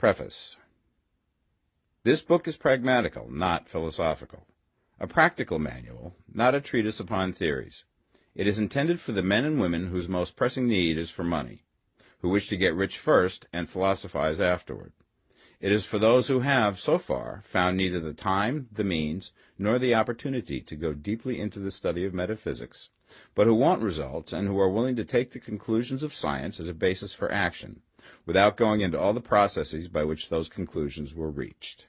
Preface. This book is pragmatical, not philosophical. A practical manual, not a treatise upon theories. It is intended for the men and women whose most pressing need is for money, who wish to get rich first and philosophize afterward. It is for those who have, so far, found neither the time, the means, nor the opportunity to go deeply into the study of metaphysics, but who want results and who are willing to take the conclusions of science as a basis for action, without going into all the processes by which those conclusions were reached.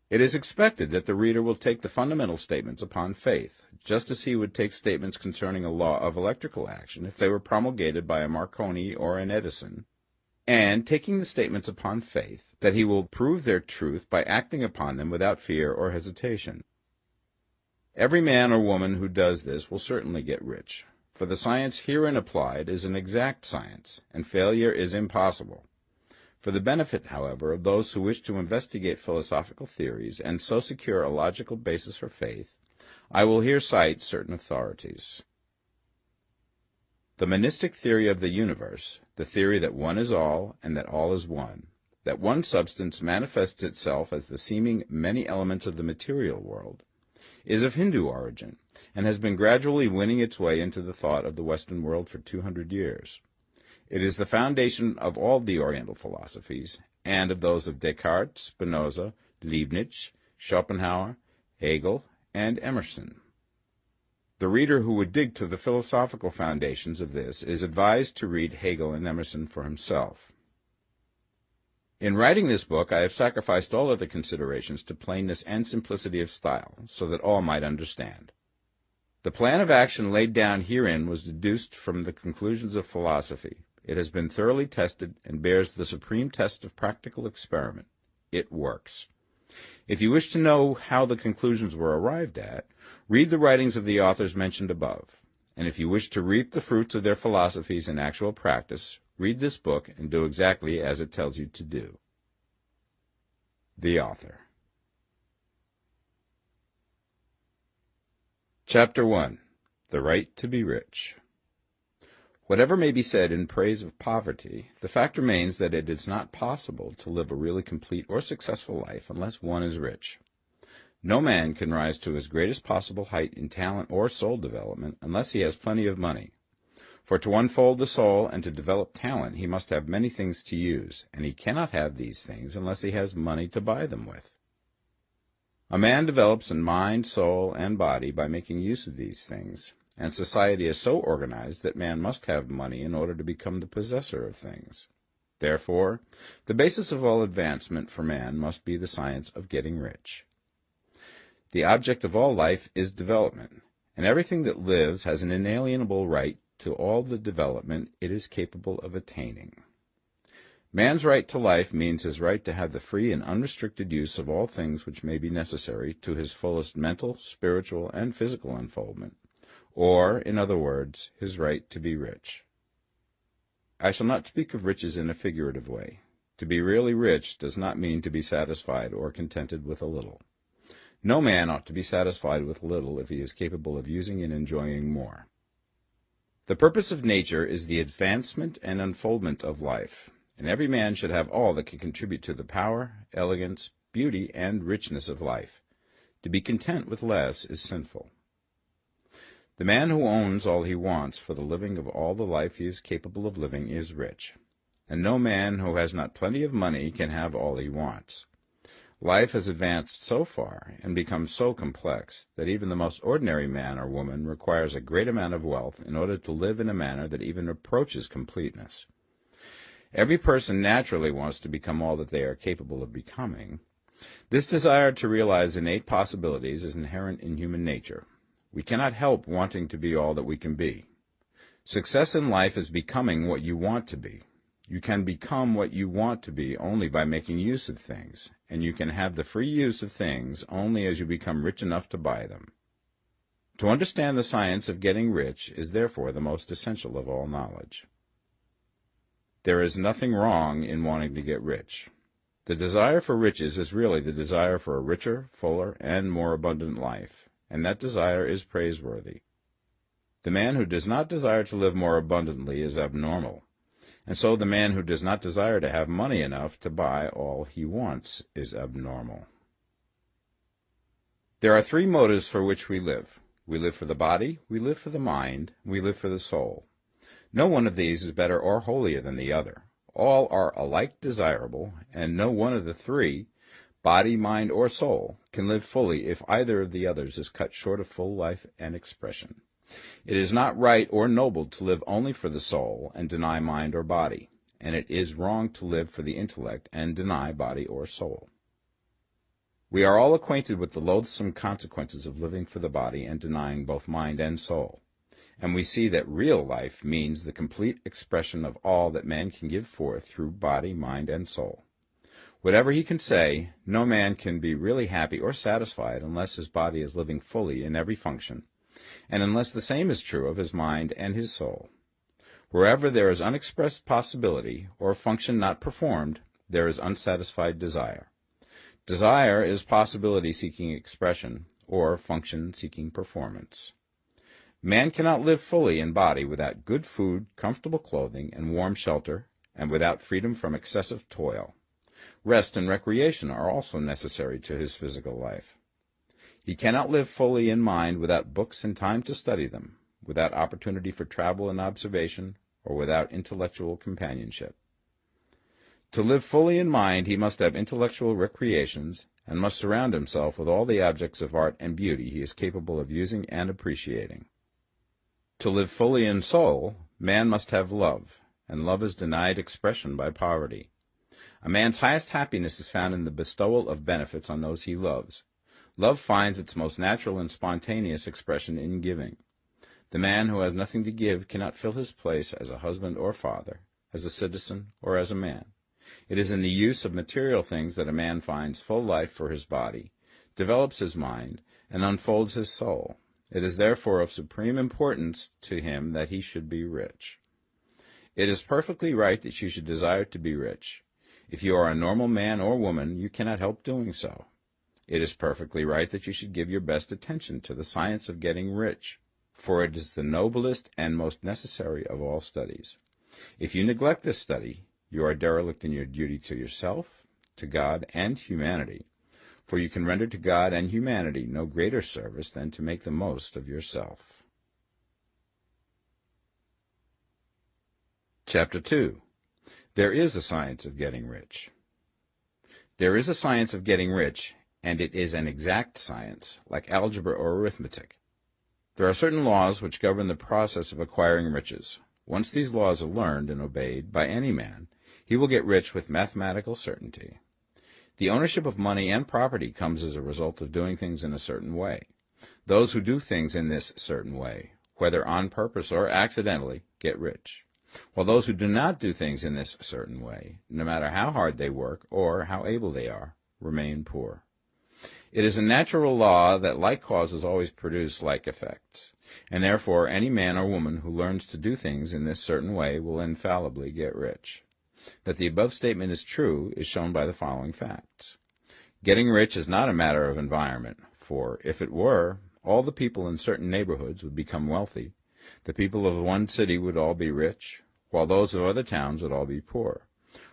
It is expected that the reader will take the fundamental statements upon faith, just as he would take statements concerning a law of electrical action if they were promulgated by a Marconi or an Edison, and, taking the statements upon faith, that he will prove their truth by acting upon them without fear or hesitation. Every man or woman who does this will certainly get rich, for the science herein applied is an exact science, and failure is impossible. For the benefit, however, of those who wish to investigate philosophical theories and so secure a logical basis for faith, I will here cite certain authorities. The monistic theory of the universe, the theory that one is all and that all is one, that one substance manifests itself as the seeming many elements of the material world, is of Hindu origin and has been gradually winning its way into the thought of the Western world for 200 years. It is the foundation of all the Oriental philosophies, and of those of Descartes, Spinoza, Leibniz, Schopenhauer, Hegel, and Emerson. The reader who would dig to the philosophical foundations of this is advised to read Hegel and Emerson for himself. In writing this book, I have sacrificed all other considerations to plainness and simplicity of style, so that all might understand. The plan of action laid down herein was deduced from the conclusions of philosophy. It has been thoroughly tested and bears the supreme test of practical experiment. It works. If you wish to know how the conclusions were arrived at, read the writings of the authors mentioned above. And if you wish to reap the fruits of their philosophies in actual practice, read this book and do exactly as it tells you to do. The author. Chapter 1. The Right to be Rich. Whatever may be said in praise of poverty, the fact remains that it is not possible to live a really complete or successful life unless one is rich. No man can rise to his greatest possible height in talent or soul development unless he has plenty of money. For to unfold the soul and to develop talent he must have many things to use, and he cannot have these things unless he has money to buy them with. A man develops in mind, soul, and body by making use of these things, and society is so organized that man must have money in order to become the possessor of things. Therefore, the basis of all advancement for man must be the science of getting rich. The object of all life is development, and everything that lives has an inalienable right to all the development it is capable of attaining. Man's right to life means his right to have the free and unrestricted use of all things which may be necessary to his fullest mental, spiritual, and physical unfoldment, or, in other words, his right to be rich. I shall not speak of riches in a figurative way. To be really rich does not mean to be satisfied or contented with a little. No man ought to be satisfied with little if he is capable of using and enjoying more. The purpose of nature is the advancement and unfoldment of life, and every man should have all that can contribute to the power, elegance, beauty, and richness of life. To be content with less is sinful. The man who owns all he wants for the living of all the life he is capable of living is rich, and no man who has not plenty of money can have all he wants. Life has advanced so far and become so complex that even the most ordinary man or woman requires a great amount of wealth in order to live in a manner that even approaches completeness. Every person naturally wants to become all that they are capable of becoming. This desire to realize innate possibilities is inherent in human nature. We cannot help wanting to be all that we can be. Success in life is becoming what you want to be. You can become what you want to be only by making use of things, and you can have the free use of things only as you become rich enough to buy them. To understand the science of getting rich is therefore the most essential of all knowledge. There is nothing wrong in wanting to get rich. The desire for riches is really the desire for a richer, fuller, and more abundant life, and that desire is praiseworthy. The man who does not desire to live more abundantly is abnormal. And so the man who does not desire to have money enough to buy all he wants is abnormal. There are three motives for which we live. We live for the body, we live for the mind, we live for the soul. No one of these is better or holier than the other. All are alike desirable, and no one of the three, body, mind, or soul, can live fully if either of the others is cut short of full life and expression. It is not right or noble to live only for the soul and deny mind or body, and it is wrong to live for the intellect and deny body or soul. We are all acquainted with the loathsome consequences of living for the body and denying both mind and soul, and we see that real life means the complete expression of all that man can give forth through body, mind, and soul. Whatever he can say, no man can be really happy or satisfied unless his body is living fully in every function, and unless the same is true of his mind and his soul. Wherever there is unexpressed possibility, or function not performed, there is unsatisfied desire. Desire is possibility seeking expression, or function seeking performance. Man cannot live fully in body without good food, comfortable clothing, and warm shelter, and without freedom from excessive toil. Rest and recreation are also necessary to his physical life. He cannot live fully in mind without books and time to study them, without opportunity for travel and observation, or without intellectual companionship. To live fully in mind, he must have intellectual recreations, and must surround himself with all the objects of art and beauty he is capable of using and appreciating. To live fully in soul, man must have love, and love is denied expression by poverty. A man's highest happiness is found in the bestowal of benefits on those he loves. Love finds its most natural and spontaneous expression in giving. The man who has nothing to give cannot fill his place as a husband or father, as a citizen or as a man. It is in the use of material things that a man finds full life for his body, develops his mind, and unfolds his soul. It is therefore of supreme importance to him that he should be rich. It is perfectly right that you should desire to be rich. If you are a normal man or woman, you cannot help doing so. It is perfectly right that you should give your best attention to the science of getting rich, for it is the noblest and most necessary of all studies. If you neglect this study, you are derelict in your duty to yourself, to God, and humanity, for you can render to God and humanity no greater service than to make the most of yourself. Chapter 2. There is a science of getting rich. There is a science of getting rich, and it is an exact science, like algebra or arithmetic. There are certain laws which govern the process of acquiring riches. Once these laws are learned and obeyed by any man, he will get rich with mathematical certainty. The ownership of money and property comes as a result of doing things in a certain way. Those who do things in this certain way, whether on purpose or accidentally, get rich, while those who do not do things in this certain way, no matter how hard they work or how able they are, remain poor. It is a natural law that like causes always produce like effects, and therefore any man or woman who learns to do things in this certain way will infallibly get rich. That the above statement is true is shown by the following facts. Getting rich is not a matter of environment, for if it were, all the people in certain neighborhoods would become wealthy. The people of one city would all be rich, while those of other towns would all be poor.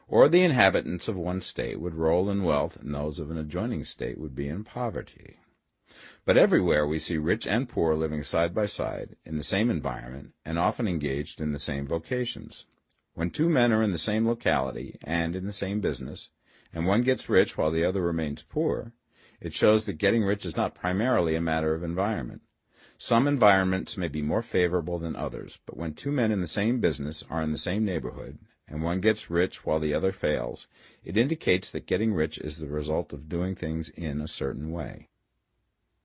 Or the inhabitants of one state would roll in wealth, and those of an adjoining state would be in poverty. But everywhere we see rich and poor living side by side, in the same environment, and often engaged in the same vocations. When two men are in the same locality and in the same business, and one gets rich while the other remains poor, it shows that getting rich is not primarily a matter of environment. Some environments may be more favorable than others, but when two men in the same business are in the same neighborhood, and one gets rich while the other fails, it indicates that getting rich is the result of doing things in a certain way.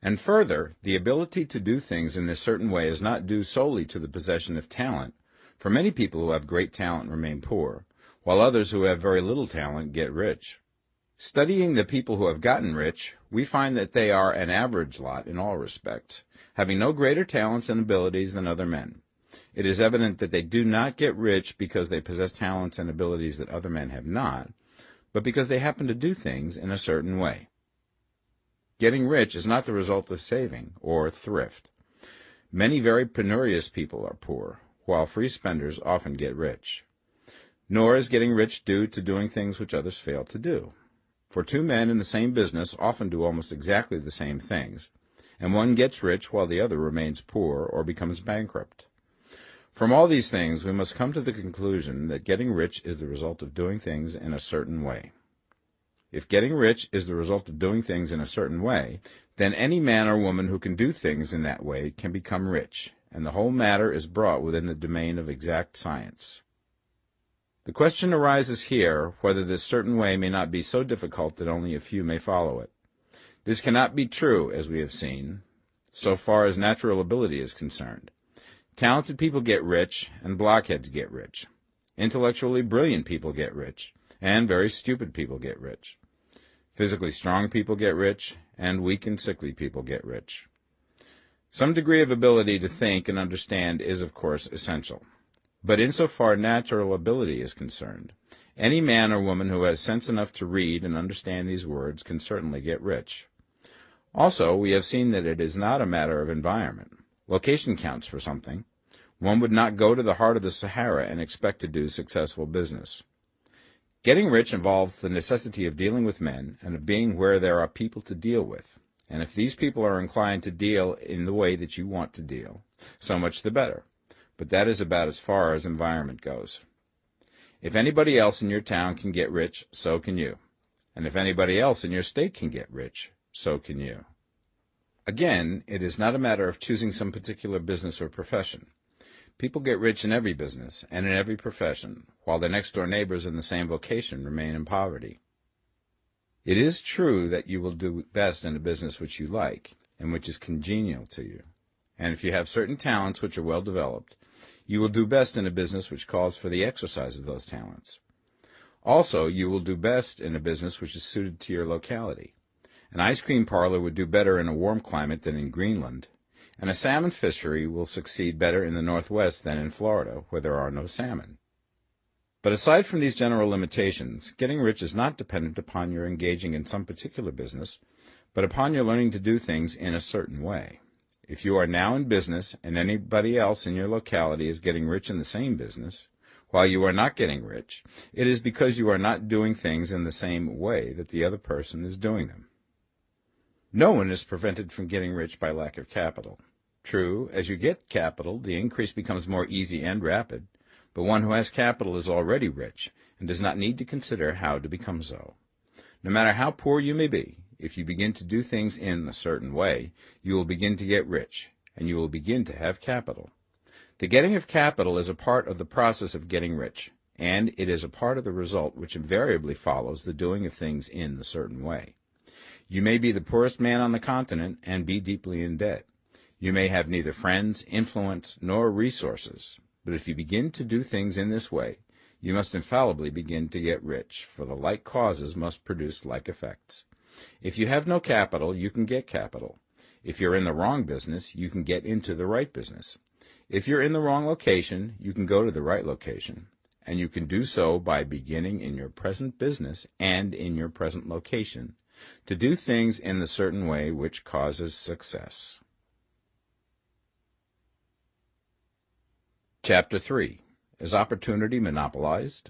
And further, the ability to do things in this certain way is not due solely to the possession of talent, for many people who have great talent remain poor, while others who have very little talent get rich. Studying the people who have gotten rich, we find that they are an average lot in all respects, having no greater talents and abilities than other men. It is evident that they do not get rich because they possess talents and abilities that other men have not, but because they happen to do things in a certain way. Getting rich is not the result of saving or thrift. Many very penurious people are poor, while free spenders often get rich. Nor is getting rich due to doing things which others fail to do. For two men in the same business often do almost exactly the same things, and one gets rich while the other remains poor or becomes bankrupt. From all these things, we must come to the conclusion that getting rich is the result of doing things in a certain way. If getting rich is the result of doing things in a certain way, then any man or woman who can do things in that way can become rich, and the whole matter is brought within the domain of exact science. The question arises here whether this certain way may not be so difficult that only a few may follow it. This cannot be true, as we have seen, so far as natural ability is concerned. Talented people get rich, and blockheads get rich. Intellectually brilliant people get rich, and very stupid people get rich. Physically strong people get rich, and weak and sickly people get rich. Some degree of ability to think and understand is, of course, essential. But insofar natural ability is concerned, any man or woman who has sense enough to read and understand these words can certainly get rich. Also, we have seen that it is not a matter of environment. Location counts for something. One would not go to the heart of the Sahara and expect to do successful business. Getting rich involves the necessity of dealing with men and of being where there are people to deal with. And if these people are inclined to deal in the way that you want to deal, so much the better. But that is about as far as environment goes. If anybody else in your town can get rich, so can you. And if anybody else in your state can get rich, so can you. Again, it is not a matter of choosing some particular business or profession. People get rich in every business and in every profession, while their next-door neighbors in the same vocation remain in poverty. It is true that you will do best in a business which you like and which is congenial to you. And if you have certain talents which are well developed, you will do best in a business which calls for the exercise of those talents. Also, you will do best in a business which is suited to your locality. An ice cream parlor would do better in a warm climate than in Greenland, and a salmon fishery will succeed better in the Northwest than in Florida, where there are no salmon. But aside from these general limitations, getting rich is not dependent upon your engaging in some particular business, but upon your learning to do things in a certain way. If you are now in business and anybody else in your locality is getting rich in the same business, while you are not getting rich, it is because you are not doing things in the same way that the other person is doing them. No one is prevented from getting rich by lack of capital. True, as you get capital, the increase becomes more easy and rapid, but one who has capital is already rich and does not need to consider how to become so. No matter how poor you may be, if you begin to do things in a certain way, you will begin to get rich, and you will begin to have capital. The getting of capital is a part of the process of getting rich, and it is a part of the result which invariably follows the doing of things in the certain way. You may be the poorest man on the continent and be deeply in debt. You may have neither friends, influence, nor resources, but if you begin to do things in this way, you must infallibly begin to get rich, for the like causes must produce like effects. If you have no capital, you can get capital. If you're in the wrong business, you can get into the right business. If you're in the wrong location, you can go to the right location, and you can do so by beginning in your present business and in your present location to do things in the certain way which causes success. Chapter 3. Is opportunity monopolized?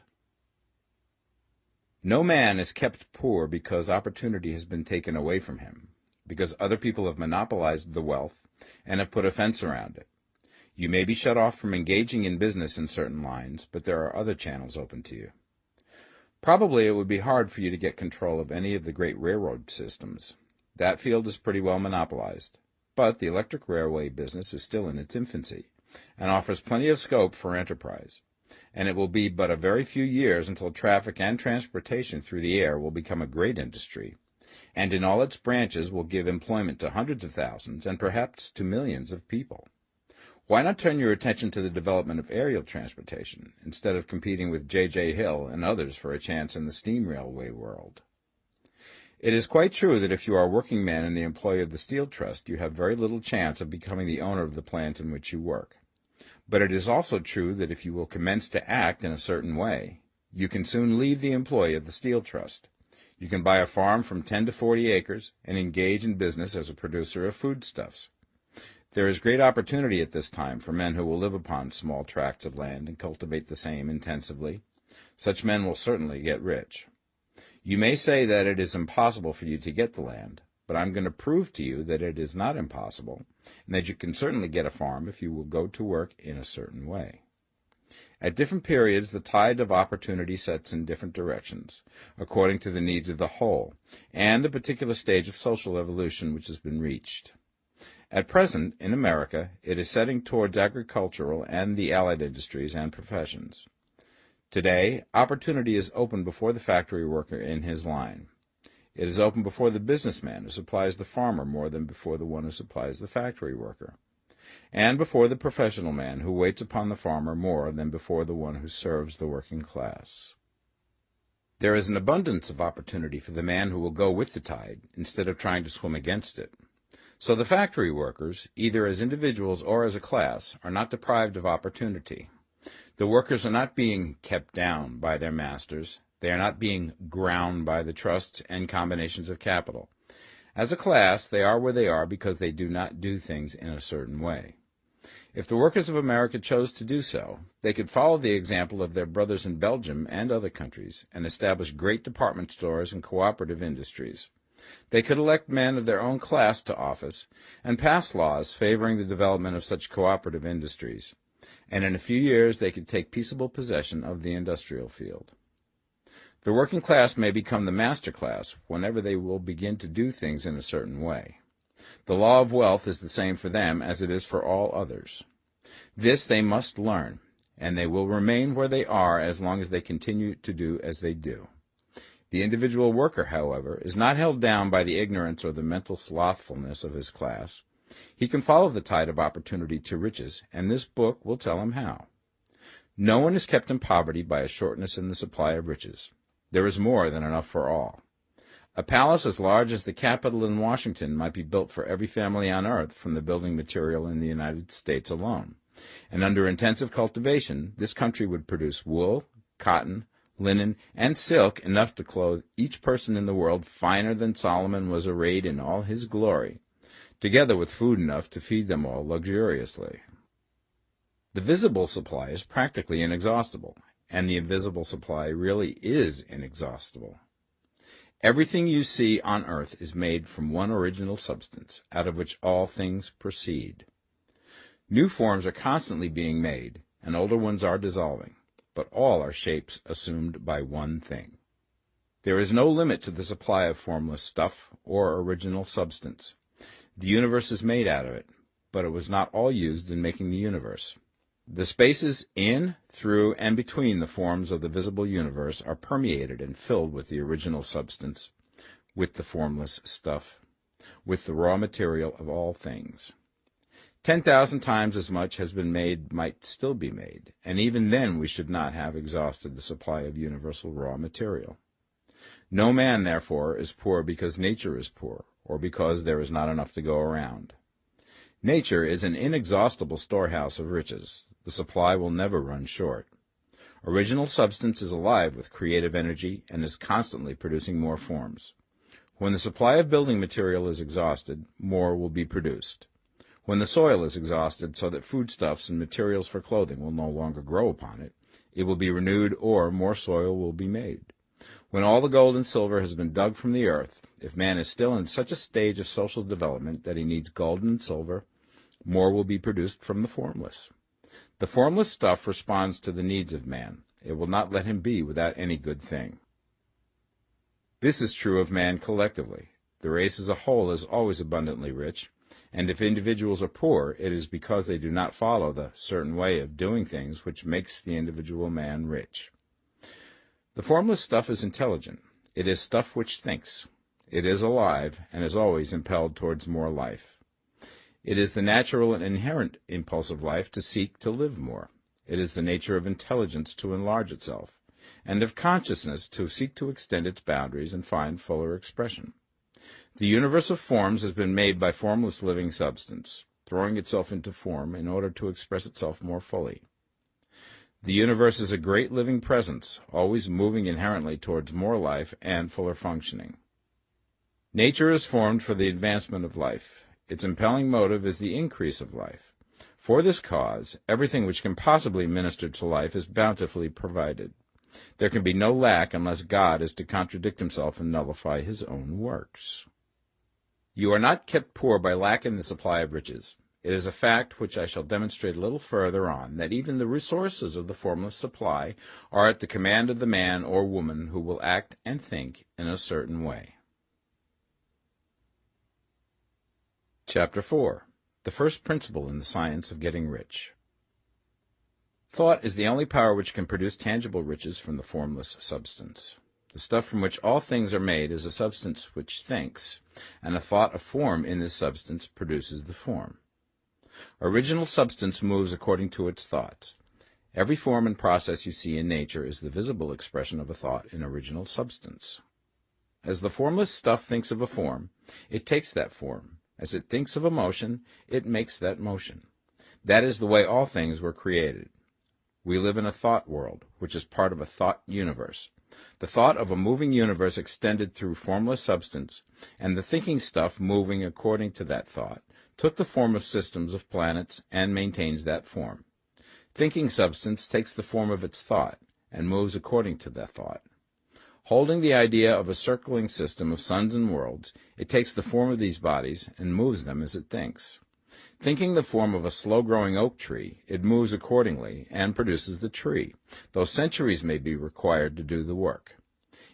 No man is kept poor because opportunity has been taken away from him, because other people have monopolized the wealth and have put a fence around it. You may be shut off from engaging in business in certain lines, but there are other channels open to you. Probably it would be hard for you to get control of any of the great railroad systems. That field is pretty well monopolized, but the electric railway business is still in its infancy and offers plenty of scope for enterprise. And it will be but a very few years until traffic and transportation through the air will become a great industry, and in all its branches will give employment to hundreds of thousands and perhaps to millions of people. Why not turn your attention to the development of aerial transportation, instead of competing with J.J. Hill and others for a chance in the steam railway world? It is quite true that if you are a working man in the employ of the Steel Trust, you have very little chance of becoming the owner of the plant in which you work. But it is also true that if you will commence to act in a certain way, you can soon leave the employ of the Steel Trust. You can buy a farm from 10 to 40 acres and engage in business as a producer of foodstuffs. There is great opportunity at this time for men who will live upon small tracts of land and cultivate the same intensively. Such men will certainly get rich. You may say that it is impossible for you to get the land, but I'm going to prove to you that it is not impossible, and that you can certainly get a farm if you will go to work in a certain way. At different periods, the tide of opportunity sets in different directions, according to the needs of the whole, and the particular stage of social evolution which has been reached. At present, in America, it is setting towards agricultural and the allied industries and professions. Today, opportunity is open before the factory worker in his line. It is open before the businessman who supplies the farmer more than before the one who supplies the factory worker, and before the professional man who waits upon the farmer more than before the one who serves the working class. There is an abundance of opportunity for the man who will go with the tide instead of trying to swim against it. So the factory workers, either as individuals or as a class, are not deprived of opportunity. The workers are not being kept down by their masters. They are not being ground by the trusts and combinations of capital. As a class, they are where they are because they do not do things in a certain way. If the workers of America chose to do so, they could follow the example of their brothers in Belgium and other countries and establish great department stores and cooperative industries. They could elect men of their own class to office and pass laws favoring the development of such cooperative industries, and in a few years they could take peaceable possession of the industrial field. The working class may become the master class whenever they will begin to do things in a certain way. The law of wealth is the same for them as it is for all others. This they must learn, and they will remain where they are as long as they continue to do as they do. The individual worker, however, is not held down by the ignorance or the mental slothfulness of his class. He can follow the tide of opportunity to riches, and this book will tell him how. No one is kept in poverty by a shortness in the supply of riches. There is more than enough for all. A palace as large as the Capitol in Washington might be built for every family on earth from the building material in the United States alone, and under intensive cultivation, this country would produce wool, cotton, linen, and silk enough to clothe each person in the world finer than Solomon was arrayed in all his glory, together with food enough to feed them all luxuriously. The visible supply is practically inexhaustible, and the invisible supply really is inexhaustible. Everything you see on earth is made from one original substance, out of which all things proceed. New forms are constantly being made, and older ones are dissolving, but all are shapes assumed by one thing. There is no limit to the supply of formless stuff or original substance. The universe is made out of it, but it was not all used in making the universe. The spaces in, through, and between the forms of the visible universe are permeated and filled with the original substance, with the formless stuff, with the raw material of all things. 10,000 times as much has been made might still be made, and even then we should not have exhausted the supply of universal raw material. No man, therefore, is poor because nature is poor, or because there is not enough to go around. Nature is an inexhaustible storehouse of riches. The supply will never run short. Original substance is alive with creative energy and is constantly producing more forms. When the supply of building material is exhausted, more will be produced. When the soil is exhausted so that foodstuffs and materials for clothing will no longer grow upon it, it will be renewed or more soil will be made. When all the gold and silver has been dug from the earth, if man is still in such a stage of social development that he needs gold and silver, more will be produced from the formless. The formless stuff responds to the needs of man. It will not let him be without any good thing. This is true of man collectively. The race as a whole is always abundantly rich, and if individuals are poor, it is because they do not follow the certain way of doing things which makes the individual man rich. The formless stuff is intelligent. It is stuff which thinks. It is alive, and is always impelled towards more life. It is the natural and inherent impulse of life to seek to live more. It is the nature of intelligence to enlarge itself, and of consciousness to seek to extend its boundaries and find fuller expression. The universe of forms has been made by formless living substance, throwing itself into form in order to express itself more fully. The universe is a great living presence, always moving inherently towards more life and fuller functioning. Nature is formed for the advancement of life. Its impelling motive is the increase of life. For this cause, everything which can possibly minister to life is bountifully provided. There can be no lack unless God is to contradict himself and nullify his own works. You are not kept poor by lack in the supply of riches. It is a fact which I shall demonstrate a little further on, that even the resources of the formless supply are at the command of the man or woman who will act and think in a certain way. Chapter 4. The first principle in the science of getting rich. Thought is the only power which can produce tangible riches from the formless substance. The stuff from which all things are made is a substance which thinks, and a thought of form in this substance produces the form. Original substance moves according to its thoughts. Every form and process you see in nature is the visible expression of a thought in original substance. As the formless stuff thinks of a form, it takes that form. As it thinks of a motion, it makes that motion. That is the way all things were created. We live in a thought world, which is part of a thought universe. The thought of a moving universe extended through formless substance, and the thinking stuff moving according to that thought, took the form of systems of planets and maintains that form. Thinking substance takes the form of its thought and moves according to that thought. Holding the idea of a circling system of suns and worlds, it takes the form of these bodies and moves them as it thinks. Thinking the form of a slow-growing oak tree, it moves accordingly and produces the tree, though centuries may be required to do the work.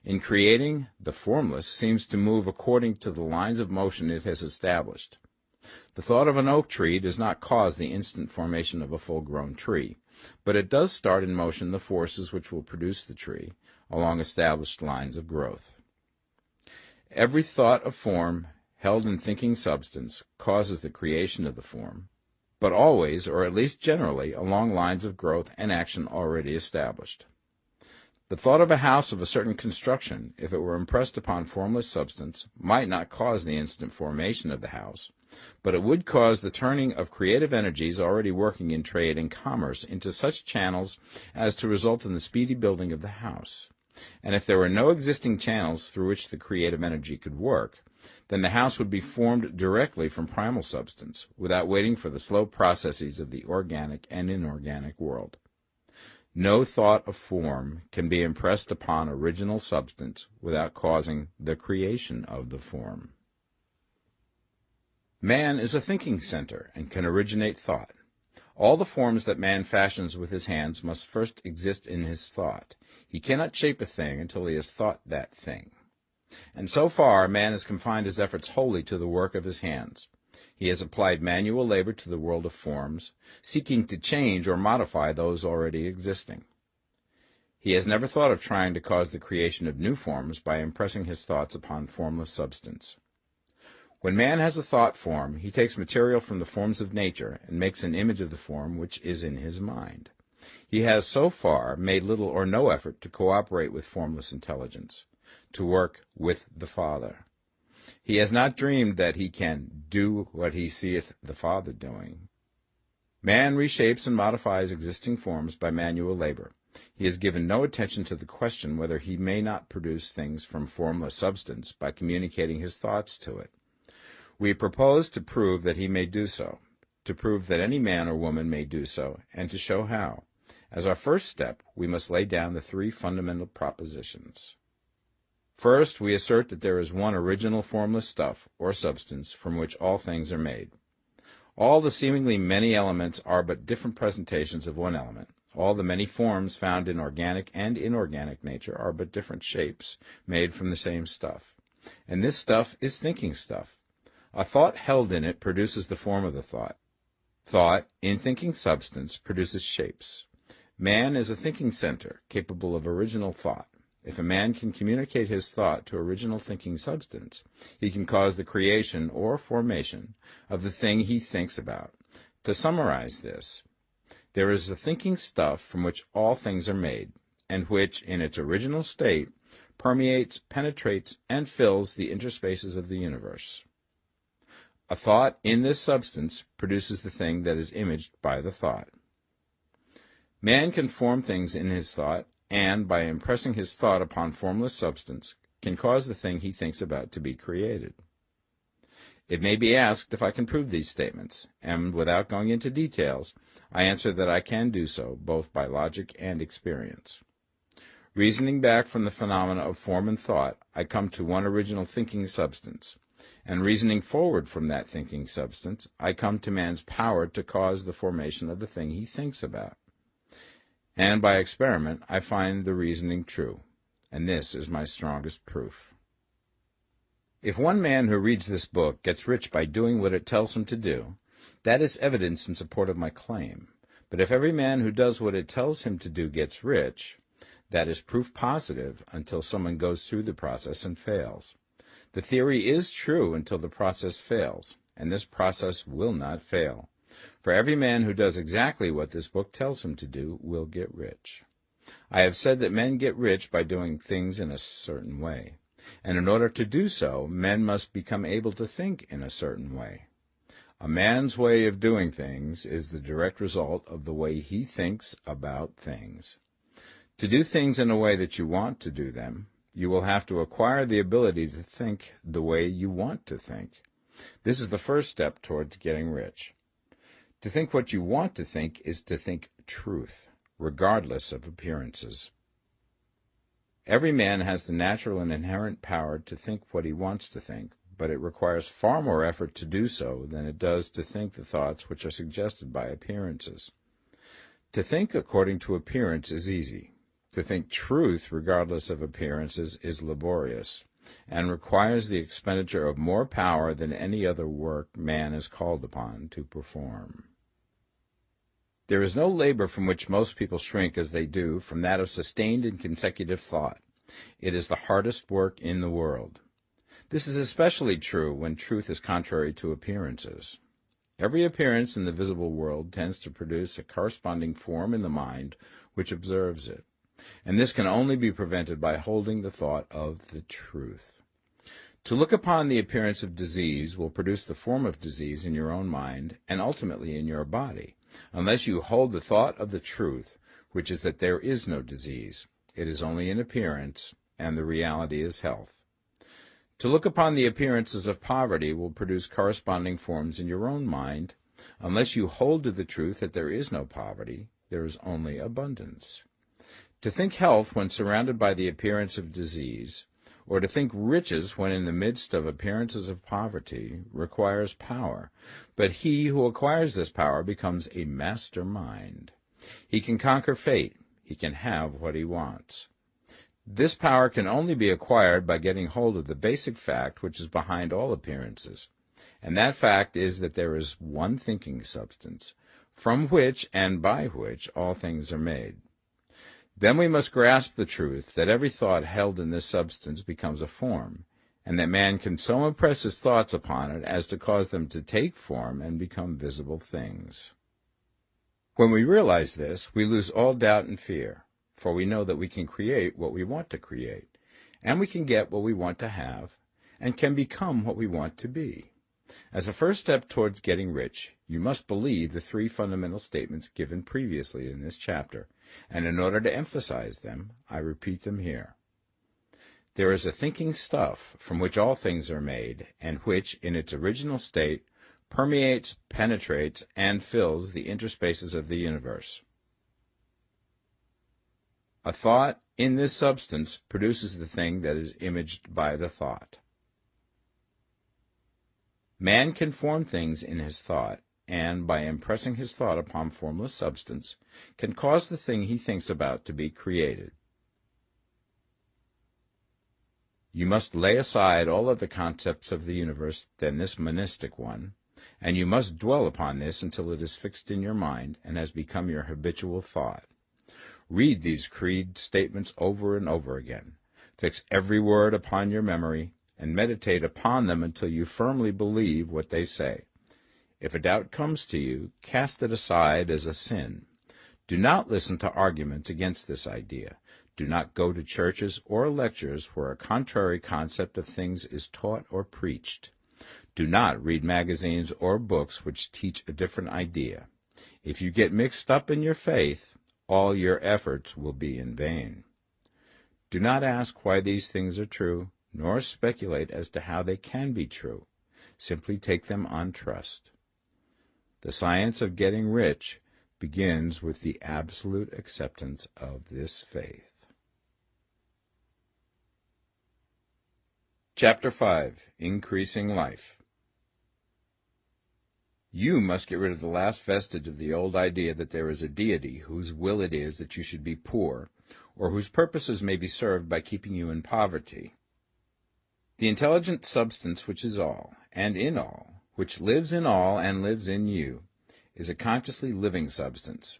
In creating, the formless seems to move according to the lines of motion it has established. The thought of an oak tree does not cause the instant formation of a full-grown tree, but it does start in motion the forces which will produce the tree, along established lines of growth. Every thought of form held in thinking substance causes the creation of the form, but always, or at least generally, along lines of growth and action already established. The thought of a house of a certain construction, if it were impressed upon formless substance, might not cause the instant formation of the house, but it would cause the turning of creative energies already working in trade and commerce into such channels as to result in the speedy building of the house. And if there were no existing channels through which the creative energy could work, then the house would be formed directly from primal substance, without waiting for the slow processes of the organic and inorganic world. No thought of form can be impressed upon original substance without causing the creation of the form. Man is a thinking center and can originate thought. All the forms that man fashions with his hands must first exist in his thought. He cannot shape a thing until he has thought that thing. And so far, man has confined his efforts wholly to the work of his hands. He has applied manual labor to the world of forms, seeking to change or modify those already existing. He has never thought of trying to cause the creation of new forms by impressing his thoughts upon formless substance. When man has a thought form, he takes material from the forms of nature and makes an image of the form which is in his mind. He has so far made little or no effort to cooperate with formless intelligence, to work with the Father. He has not dreamed that he can do what he seeth the Father doing. Man reshapes and modifies existing forms by manual labor. He has given no attention to the question whether he may not produce things from formless substance by communicating his thoughts to it. We propose to prove that he may do so, to prove that any man or woman may do so, and to show how. As our first step, we must lay down the three fundamental propositions. First, we assert that there is one original formless stuff, or substance, from which all things are made. All the seemingly many elements are but different presentations of one element. All the many forms found in organic and inorganic nature are but different shapes made from the same stuff. And this stuff is thinking stuff. A thought held in it produces the form of the thought. Thought, in thinking substance, produces shapes. Man is a thinking center, capable of original thought. If a man can communicate his thought to original thinking substance, he can cause the creation or formation of the thing he thinks about. To summarize this, there is the thinking stuff from which all things are made, and which, in its original state, permeates, penetrates, and fills the interspaces of the universe. A thought in this substance produces the thing that is imaged by the thought. Man can form things in his thought, and, by impressing his thought upon formless substance, can cause the thing he thinks about to be created. It may be asked if I can prove these statements, and without going into details, I answer that I can do so, both by logic and experience. Reasoning back from the phenomena of form and thought, I come to one original thinking substance. And reasoning forward from that thinking substance, I come to man's power to cause the formation of the thing he thinks about. And by experiment, I find the reasoning true. And this is my strongest proof. If one man who reads this book gets rich by doing what it tells him to do, that is evidence in support of my claim. But if every man who does what it tells him to do gets rich, that is proof positive until someone goes through the process and fails. The theory is true until the process fails, and this process will not fail. For every man who does exactly what this book tells him to do will get rich. I have said that men get rich by doing things in a certain way, and in order to do so, men must become able to think in a certain way. A man's way of doing things is the direct result of the way he thinks about things. To do things in a way that you want to do them, you will have to acquire the ability to think the way you want to think. This is the first step towards getting rich. To think what you want to think is to think truth, regardless of appearances. Every man has the natural and inherent power to think what he wants to think, but it requires far more effort to do so than it does to think the thoughts which are suggested by appearances. To think according to appearance is easy. To think truth regardless of appearances is laborious, and requires the expenditure of more power than any other work man is called upon to perform. There is no labor from which most people shrink as they do from that of sustained and consecutive thought. It is the hardest work in the world. This is especially true when truth is contrary to appearances. Every appearance in the visible world tends to produce a corresponding form in the mind which observes it, and this can only be prevented by holding the thought of the truth. To look upon the appearance of disease will produce the form of disease in your own mind and ultimately in your body, unless you hold the thought of the truth, which is that there is no disease. It is only an appearance, and the reality is health. To look upon the appearances of poverty will produce corresponding forms in your own mind, unless you hold to the truth that there is no poverty, there is only abundance. To think health when surrounded by the appearance of disease, or to think riches when in the midst of appearances of poverty, requires power, but he who acquires this power becomes a master mind. He can conquer fate. He can have what he wants. This power can only be acquired by getting hold of the basic fact which is behind all appearances, and that fact is that there is one thinking substance, from which and by which all things are made. Then we must grasp the truth that every thought held in this substance becomes a form, and that man can so impress his thoughts upon it as to cause them to take form and become visible things. When we realize this, we lose all doubt and fear, for we know that we can create what we want to create, and we can get what we want to have, and can become what we want to be. As a first step towards getting rich, you must believe the three fundamental statements given previously in this chapter, and in order to emphasize them, I repeat them here. There is a thinking stuff from which all things are made, and which, in its original state, permeates, penetrates, and fills the interspaces of the universe. A thought in this substance produces the thing that is imaged by the thought. Man can form things in his thought, and, by impressing his thought upon formless substance, can cause the thing he thinks about to be created. You must lay aside all other concepts of the universe than this monistic one, and you must dwell upon this until it is fixed in your mind and has become your habitual thought. Read these creed statements over and over again. Fix every word upon your memory, and meditate upon them until you firmly believe what they say. If a doubt comes to you, cast it aside as a sin. Do not listen to arguments against this idea. Do not go to churches or lectures where a contrary concept of things is taught or preached. Do not read magazines or books which teach a different idea. If you get mixed up in your faith, all your efforts will be in vain. Do not ask why these things are true, nor speculate as to how they can be true. Simply take them on trust. The science of getting rich begins with the absolute acceptance of this faith. Chapter 5. Increasing Life. You must get rid of the last vestige of the old idea that there is a deity whose will it is that you should be poor, or whose purposes may be served by keeping you in poverty. The intelligent substance which is all, and in all, which lives in all and lives in you, is a consciously living substance.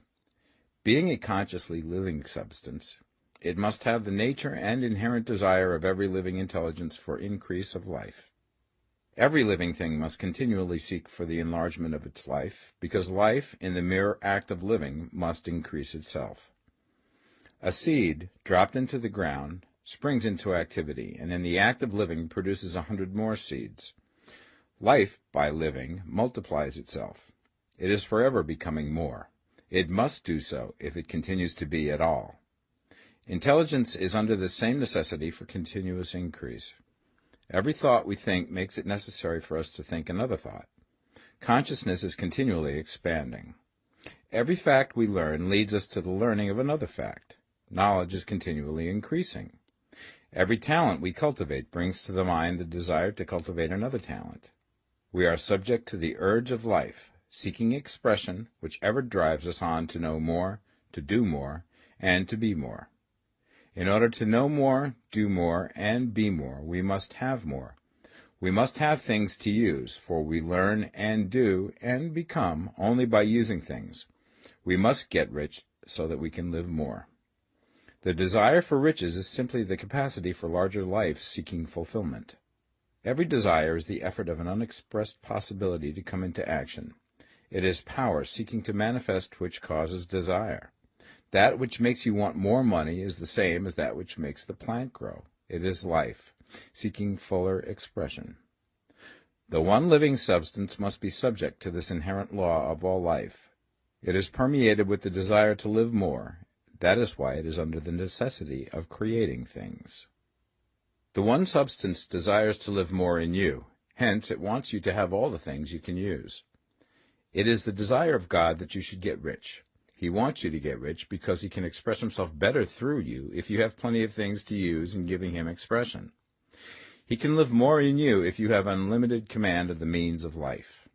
Being a consciously living substance, it must have the nature and inherent desire of every living intelligence for increase of life. Every living thing must continually seek for the enlargement of its life, because life, in the mere act of living, must increase itself. A seed, dropped into the ground, springs into activity, and in the act of living produces 100 more seeds. Life, by living, multiplies itself. It is forever becoming more. It must do so if it continues to be at all. Intelligence is under the same necessity for continuous increase. Every thought we think makes it necessary for us to think another thought. Consciousness is continually expanding. Every fact we learn leads us to the learning of another fact. Knowledge is continually increasing. Every talent we cultivate brings to the mind the desire to cultivate another talent. We are subject to the urge of life, seeking expression, which ever drives us on to know more, to do more, and to be more. In order to know more, do more, and be more, we must have more. We must have things to use, for we learn and do and become only by using things. We must get rich so that we can live more. The desire for riches is simply the capacity for larger life seeking fulfillment. Every desire is the effort of an unexpressed possibility to come into action. It is power seeking to manifest which causes desire. That which makes you want more money is the same as that which makes the plant grow. It is life, seeking fuller expression. The one living substance must be subject to this inherent law of all life. It is permeated with the desire to live more. That is why it is under the necessity of creating things. The one substance desires to live more in you. Hence, it wants you to have all the things you can use. It is the desire of God that you should get rich. He wants you to get rich because he can express himself better through you if you have plenty of things to use in giving him expression. He can live more in you if you have unlimited command of the means of life.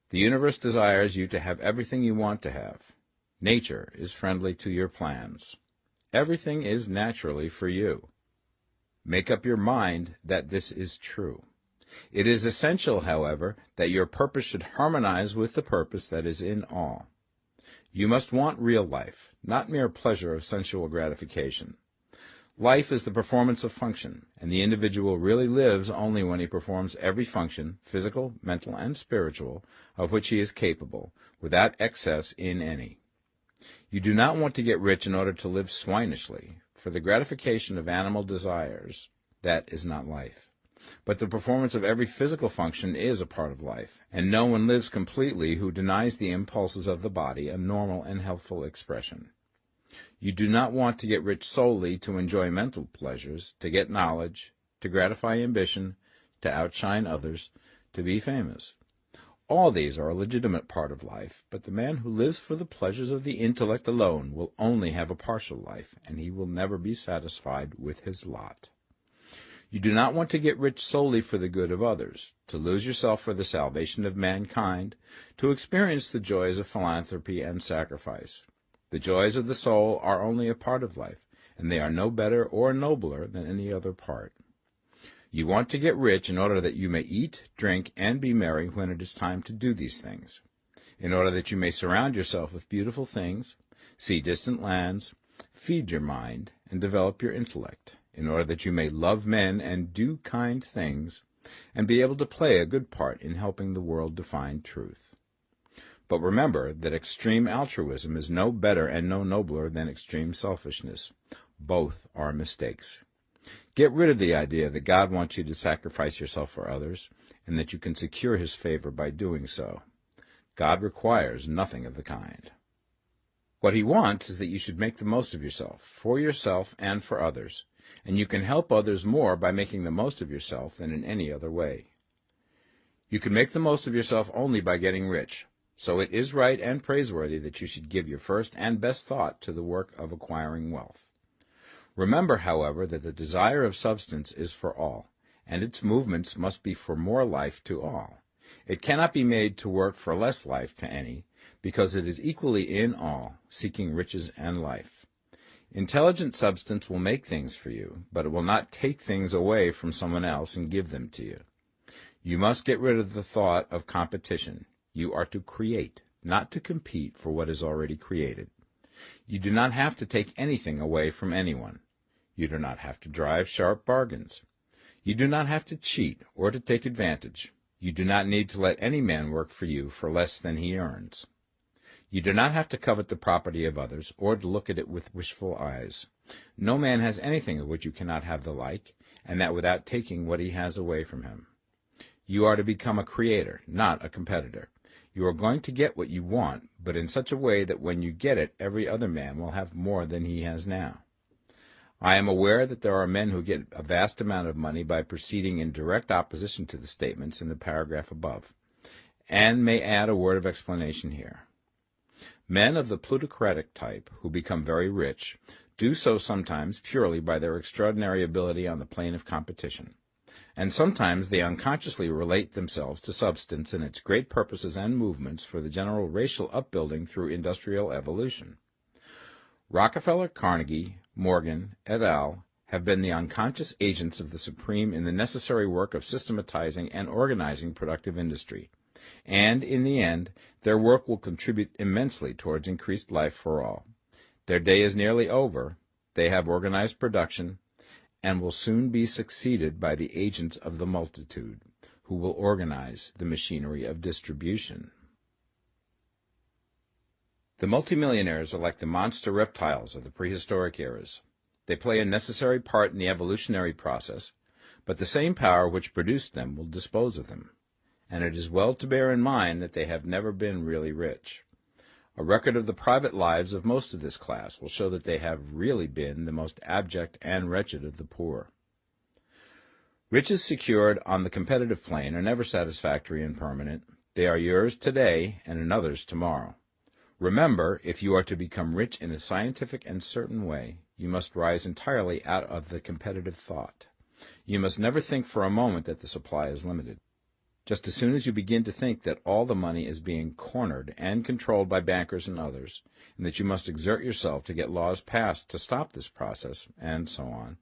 The universe desires you to have everything you want to have. Nature is friendly to your plans. Everything is naturally for you. Make up your mind that this is true. It is essential, however, that your purpose should harmonize with the purpose that is in all. You must want real life, not mere pleasure of sensual gratification. Life is the performance of function, and the individual really lives only when he performs every function, physical, mental, and spiritual, of which he is capable, without excess in any. You do not want to get rich in order to live swinishly, for the gratification of animal desires, that is not life. But the performance of every physical function is a part of life, and no one lives completely who denies the impulses of the body a normal and healthful expression. You do not want to get rich solely to enjoy mental pleasures, to get knowledge, to gratify ambition, to outshine others, to be famous. All these are a legitimate part of life, but the man who lives for the pleasures of the intellect alone will only have a partial life, and he will never be satisfied with his lot. You do not want to get rich solely for the good of others, to lose yourself for the salvation of mankind, to experience the joys of philanthropy and sacrifice. The joys of the soul are only a part of life, and they are no better or nobler than any other part. You want to get rich in order that you may eat, drink, and be merry when it is time to do these things, in order that you may surround yourself with beautiful things, see distant lands, feed your mind, and develop your intellect, in order that you may love men and do kind things, and be able to play a good part in helping the world to find truth. But remember that extreme altruism is no better and no nobler than extreme selfishness. Both are mistakes. Get rid of the idea that God wants you to sacrifice yourself for others, and that you can secure his favor by doing so. God requires nothing of the kind. What he wants is that you should make the most of yourself, for yourself and for others, and you can help others more by making the most of yourself than in any other way. You can make the most of yourself only by getting rich, so it is right and praiseworthy that you should give your first and best thought to the work of acquiring wealth. Remember, however, that the desire of substance is for all, and its movements must be for more life to all. It cannot be made to work for less life to any, because it is equally in all, seeking riches and life. Intelligent substance will make things for you, but it will not take things away from someone else and give them to you. You must get rid of the thought of competition. You are to create, not to compete for what is already created. You do not have to take anything away from anyone. You do not have to drive sharp bargains. You do not have to cheat or to take advantage. You do not need to let any man work for you for less than he earns. You do not have to covet the property of others or to look at it with wishful eyes. No man has anything of which you cannot have the like, and that without taking what he has away from him. You are to become a creator, not a competitor. You are going to get what you want, but in such a way that when you get it, every other man will have more than he has now. I am aware that there are men who get a vast amount of money by proceeding in direct opposition to the statements in the paragraph above, and may add a word of explanation here. Men of the plutocratic type, who become very rich, do so sometimes purely by their extraordinary ability on the plane of competition, and sometimes they unconsciously relate themselves to substance and its great purposes and movements for the general racial upbuilding through industrial evolution. Rockefeller, Carnegie, Morgan, et al. Have been the unconscious agents of the supreme in the necessary work of systematizing and organizing productive industry, and, in the end, their work will contribute immensely towards increased life for all. Their day is nearly over. They have organized production, and will soon be succeeded by the agents of the multitude, who will organize the machinery of distribution. The multimillionaires are like the monster reptiles of the prehistoric eras. They play a necessary part in the evolutionary process, but the same power which produced them will dispose of them, and it is well to bear in mind that they have never been really rich. A record of the private lives of most of this class will show that they have really been the most abject and wretched of the poor. Riches secured on the competitive plane are never satisfactory and permanent. They are yours today and another's tomorrow. Remember, if you are to become rich in a scientific and certain way, you must rise entirely out of the competitive thought. You must never think for a moment that the supply is limited. Just as soon as you begin to think that all the money is being cornered and controlled by bankers and others, and that you must exert yourself to get laws passed to stop this process, and so on,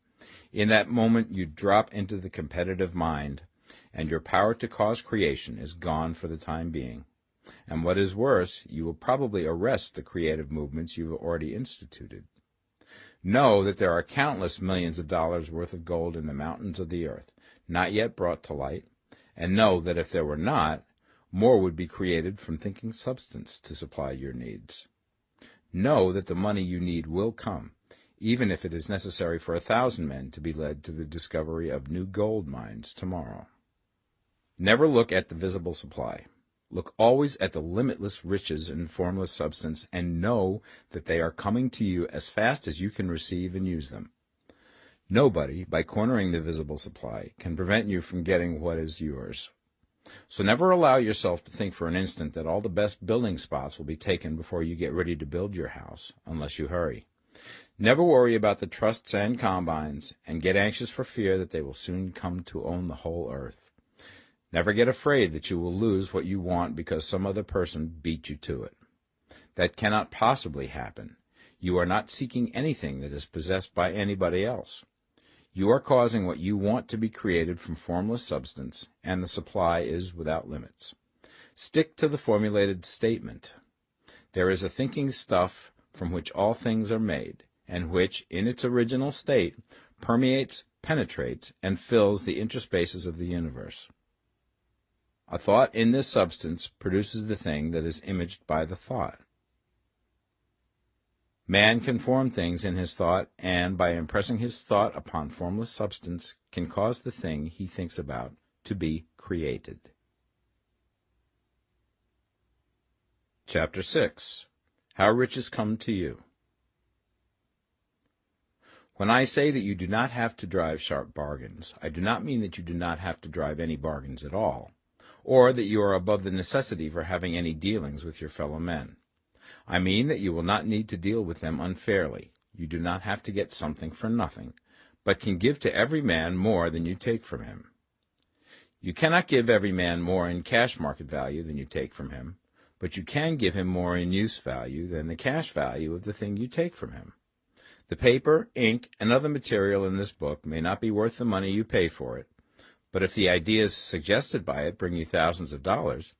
in that moment you drop into the competitive mind, and your power to cause creation is gone for the time being. And what is worse, you will probably arrest the creative movements you have already instituted. Know that there are countless millions of dollars worth of gold in the mountains of the earth, not yet brought to light, and know that if there were not, more would be created from thinking substance to supply your needs. Know that the money you need will come, even if it is necessary for 1,000 men to be led to the discovery of new gold mines tomorrow. Never look at the visible supply. Look always at the limitless riches in formless substance, and know that they are coming to you as fast as you can receive and use them. Nobody, by cornering the visible supply, can prevent you from getting what is yours. So never allow yourself to think for an instant that all the best building spots will be taken before you get ready to build your house, unless you hurry. Never worry about the trusts and combines, and get anxious for fear that they will soon come to own the whole earth. Never get afraid that you will lose what you want because some other person beat you to it. That cannot possibly happen. You are not seeking anything that is possessed by anybody else. You are causing what you want to be created from formless substance, and the supply is without limits. Stick to the formulated statement. There is a thinking stuff from which all things are made, and which, in its original state, permeates, penetrates, and fills the interspaces of the universe. A thought in this substance produces the thing that is imaged by the thought. Man can form things in his thought, and by impressing his thought upon formless substance, can cause the thing he thinks about to be created. Chapter 6. How Riches Come to You. When I say that you do not have to drive sharp bargains, I do not mean that you do not have to drive any bargains at all, or that you are above the necessity for having any dealings with your fellow men. I mean that you will not need to deal with them unfairly. You do not have to get something for nothing, but can give to every man more than you take from him. You cannot give every man more in cash market value than you take from him, but you can give him more in use value than the cash value of the thing you take from him. The paper, ink, and other material in this book may not be worth the money you pay for it, but if the ideas suggested by it bring you thousands of dollars,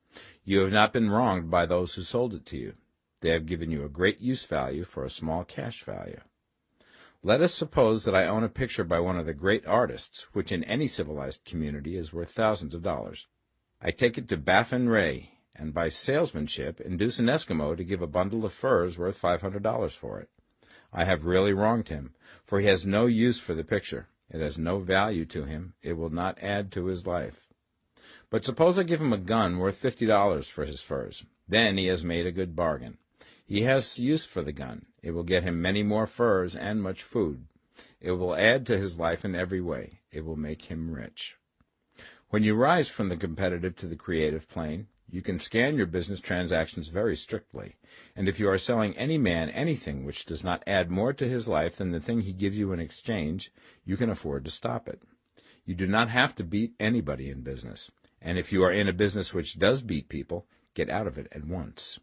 you have not been wronged by those who sold it to you. They have given you a great use value for a small cash value. Let us suppose that I own a picture by one of the great artists, which in any civilized community is worth thousands of dollars. I take it to Baffin Ray, and by salesmanship induce an Eskimo to give a bundle of furs worth $500 for it. I have really wronged him, for he has no use for the picture. It has no value to him. It will not add to his life. But suppose I give him a gun worth $50 for his furs. Then he has made a good bargain. He has use for the gun. It will get him many more furs and much food. It will add to his life in every way. It will make him rich. When you rise from the competitive to the creative plane, you can scan your business transactions very strictly, and if you are selling any man anything which does not add more to his life than the thing he gives you in exchange, you can afford to stop it. You do not have to beat anybody in business, and if you are in a business which does beat people, get out of it at once.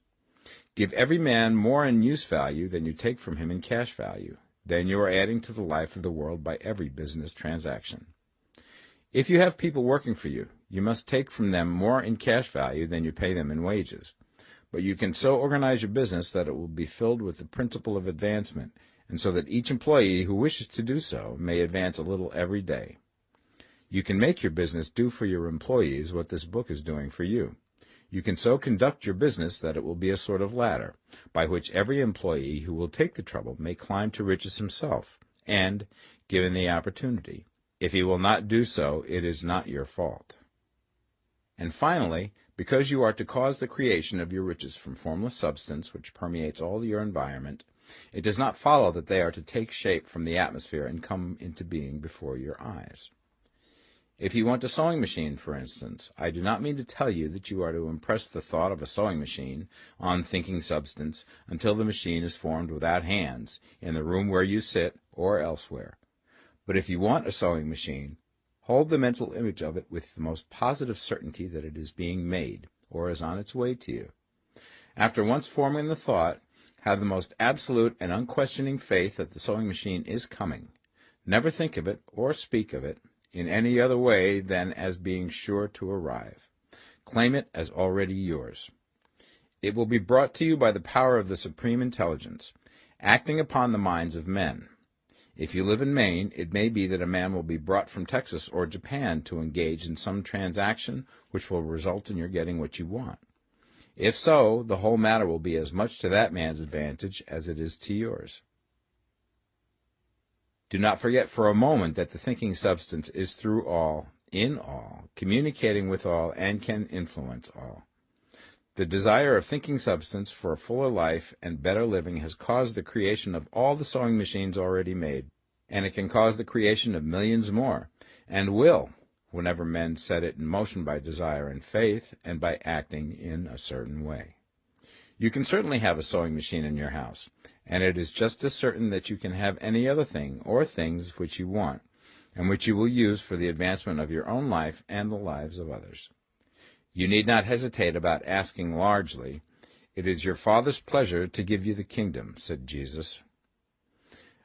Give every man more in use value than you take from him in cash value. Then you are adding to the life of the world by every business transaction. If you have people working for you, you must take from them more in cash value than you pay them in wages. But you can so organize your business that it will be filled with the principle of advancement, and so that each employee who wishes to do so may advance a little every day. You can make your business do for your employees what this book is doing for you. You can so conduct your business that it will be a sort of ladder, by which every employee who will take the trouble may climb to riches himself, and, given the opportunity, if he will not do so, it is not your fault. And finally, because you are to cause the creation of your riches from formless substance which permeates all your environment, it does not follow that they are to take shape from the atmosphere and come into being before your eyes. If you want a sewing machine, for instance, I do not mean to tell you that you are to impress the thought of a sewing machine on thinking substance until the machine is formed without hands, in the room where you sit or elsewhere. But if you want a sewing machine, hold the mental image of it with the most positive certainty that it is being made, or is on its way to you. After once forming the thought, have the most absolute and unquestioning faith that the sewing machine is coming. Never think of it, or speak of it, in any other way than as being sure to arrive. Claim it as already yours. It will be brought to you by the power of the Supreme Intelligence, acting upon the minds of men. If you live in Maine, it may be that a man will be brought from Texas or Japan to engage in some transaction which will result in your getting what you want. If so, the whole matter will be as much to that man's advantage as it is to yours. Do not forget for a moment that the thinking substance is through all, in all, communicating with all, and can influence all. The desire of thinking substance for a fuller life and better living has caused the creation of all the sewing machines already made, and it can cause the creation of millions more, and will, whenever men set it in motion by desire and faith, and by acting in a certain way. You can certainly have a sewing machine in your house, and it is just as certain that you can have any other thing or things which you want, and which you will use for the advancement of your own life and the lives of others. You need not hesitate about asking largely. It is your Father's pleasure to give you the kingdom, said Jesus.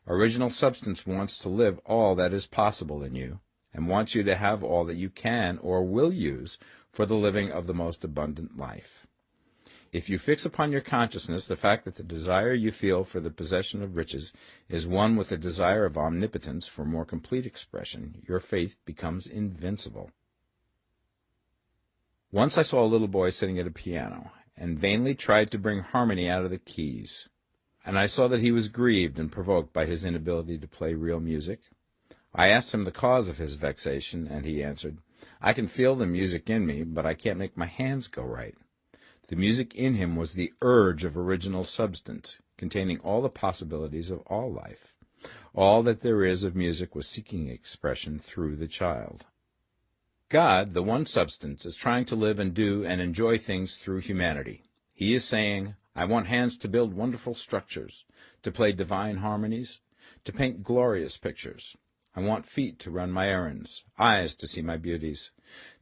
Original substance wants to live all that is possible in you, and wants you to have all that you can or will use for the living of the most abundant life. If you fix upon your consciousness the fact that the desire you feel for the possession of riches is one with the desire of omnipotence for more complete expression, your faith becomes invincible. Once I saw a little boy sitting at a piano, and vainly tried to bring harmony out of the keys, and I saw that he was grieved and provoked by his inability to play real music. I asked him the cause of his vexation, and he answered, "I can feel the music in me, but I can't make my hands go right." The music in him was the urge of original substance, containing all the possibilities of all life. All that there is of music was seeking expression through the child. God, the one substance, is trying to live and do and enjoy things through humanity. He is saying, I want hands to build wonderful structures, to play divine harmonies, to paint glorious pictures. I want feet to run my errands, eyes to see my beauties,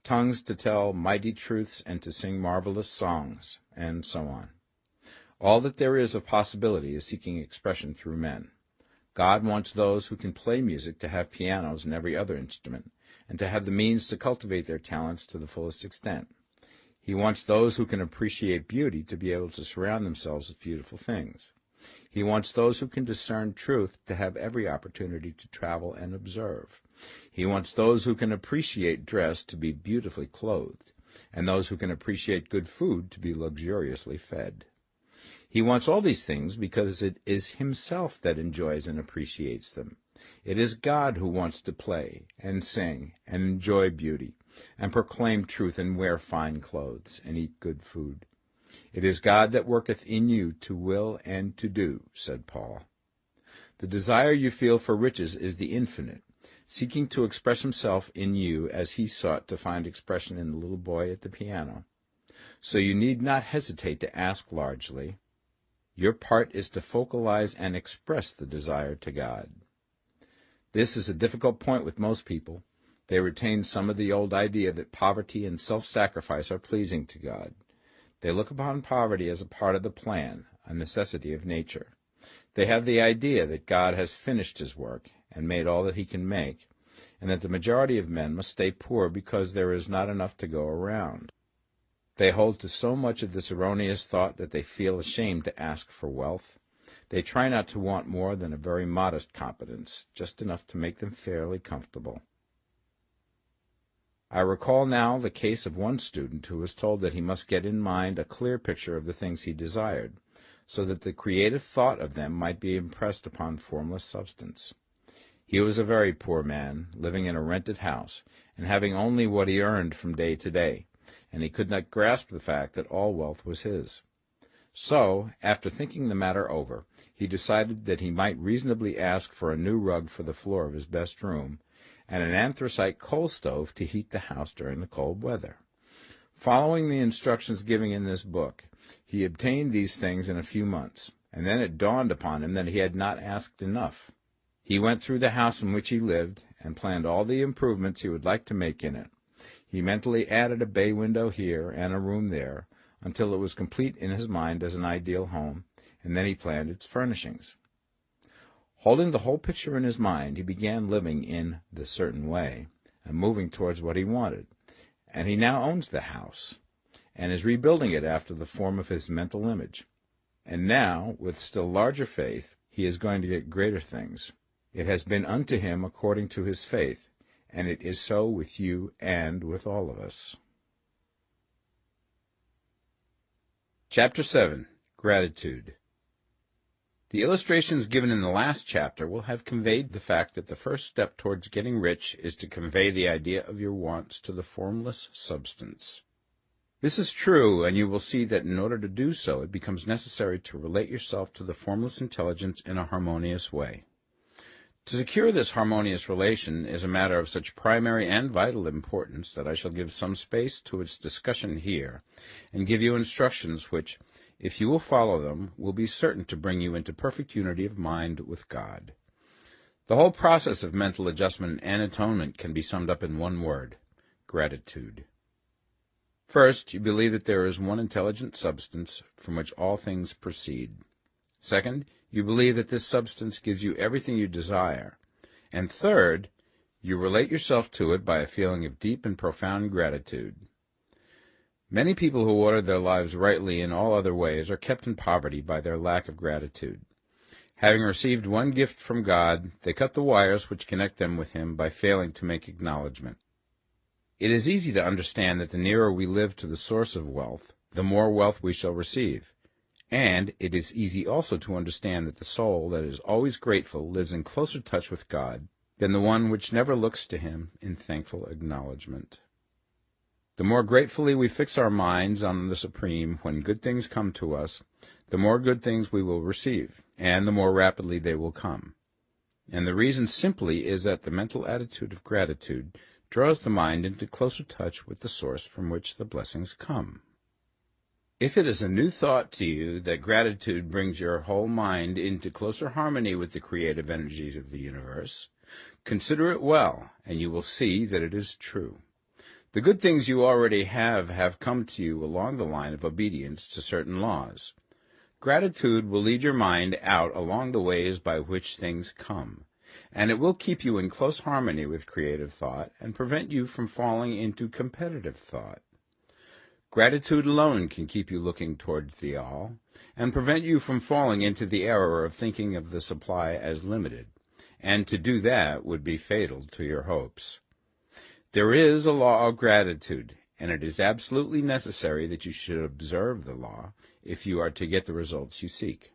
tongues to tell mighty truths and to sing marvelous songs, and so on. All that there is of possibility is seeking expression through men. God wants those who can play music to have pianos and every other instrument, and to have the means to cultivate their talents to the fullest extent. He wants those who can appreciate beauty to be able to surround themselves with beautiful things. He wants those who can discern truth to have every opportunity to travel and observe. He wants those who can appreciate dress to be beautifully clothed, and those who can appreciate good food to be luxuriously fed. He wants all these things because it is himself that enjoys and appreciates them. It is God who wants to play and sing and enjoy beauty and proclaim truth and wear fine clothes and eat good food. It is God that worketh in you to will and to do, said Paul. The desire you feel for riches is the infinite, seeking to express himself in you as he sought to find expression in the little boy at the piano. So you need not hesitate to ask largely. Your part is to focalize and express the desire to God. This is a difficult point with most people. They retain some of the old idea that poverty and self-sacrifice are pleasing to God. They look upon poverty as a part of the plan, a necessity of nature. They have the idea that God has finished his work and made all that he can make, and that the majority of men must stay poor because there is not enough to go around. They hold to so much of this erroneous thought that they feel ashamed to ask for wealth. They try not to want more than a very modest competence, just enough to make them fairly comfortable. I recall now the case of one student who was told that he must get in mind a clear picture of the things he desired, so that the creative thought of them might be impressed upon formless substance. He was a very poor man, living in a rented house, and having only what he earned from day to day, and he could not grasp the fact that all wealth was his. So, after thinking the matter over, he decided that he might reasonably ask for a new rug for the floor of his best room, and an anthracite coal stove to heat the house during the cold weather. Following the instructions given in this book, he obtained these things in a few months, and then it dawned upon him that he had not asked enough. He went through the house in which he lived, and planned all the improvements he would like to make in it. He mentally added a bay window here and a room there, until it was complete in his mind as an ideal home, and then he planned its furnishings. Holding the whole picture in his mind, he began living in the certain way, and moving towards what he wanted, and he now owns the house, and is rebuilding it after the form of his mental image. And now, with still larger faith, he is going to get greater things. It has been unto him according to his faith, and it is so with you and with all of us. Chapter 7. Gratitude. The illustrations given in the last chapter will have conveyed the fact that the first step towards getting rich is to convey the idea of your wants to the formless substance. This is true, and you will see that in order to do so, it becomes necessary to relate yourself to the formless intelligence in a harmonious way. To secure this harmonious relation is a matter of such primary and vital importance that I shall give some space to its discussion here, and give you instructions which, if you will follow them, will be certain to bring you into perfect unity of mind with God. The whole process of mental adjustment and atonement can be summed up in one word: gratitude. First, you believe that there is one intelligent substance from which all things proceed. Second, you believe that this substance gives you everything you desire. And third, you relate yourself to it by a feeling of deep and profound gratitude. Many people who order their lives rightly in all other ways are kept in poverty by their lack of gratitude. Having received one gift from God, they cut the wires which connect them with him by failing to make acknowledgment. It is easy to understand that the nearer we live to the source of wealth, the more wealth we shall receive. And it is easy also to understand that the soul that is always grateful lives in closer touch with God than the one which never looks to him in thankful acknowledgment. The more gratefully we fix our minds on the Supreme when good things come to us, the more good things we will receive, and the more rapidly they will come. And the reason simply is that the mental attitude of gratitude draws the mind into closer touch with the source from which the blessings come. If it is a new thought to you that gratitude brings your whole mind into closer harmony with the creative energies of the universe, Consider it well, and you will see that it is true. The good things you already have come to you along the line of obedience to certain laws. Gratitude will lead your mind out along the ways by which things come, and it will keep you in close harmony with creative thought and prevent you from falling into competitive thought. Gratitude alone can keep you looking toward the all, and prevent you from falling into the error of thinking of the supply as limited, and to do that would be fatal to your hopes. There is a law of gratitude, and it is absolutely necessary that you should observe the law if you are to get the results you seek.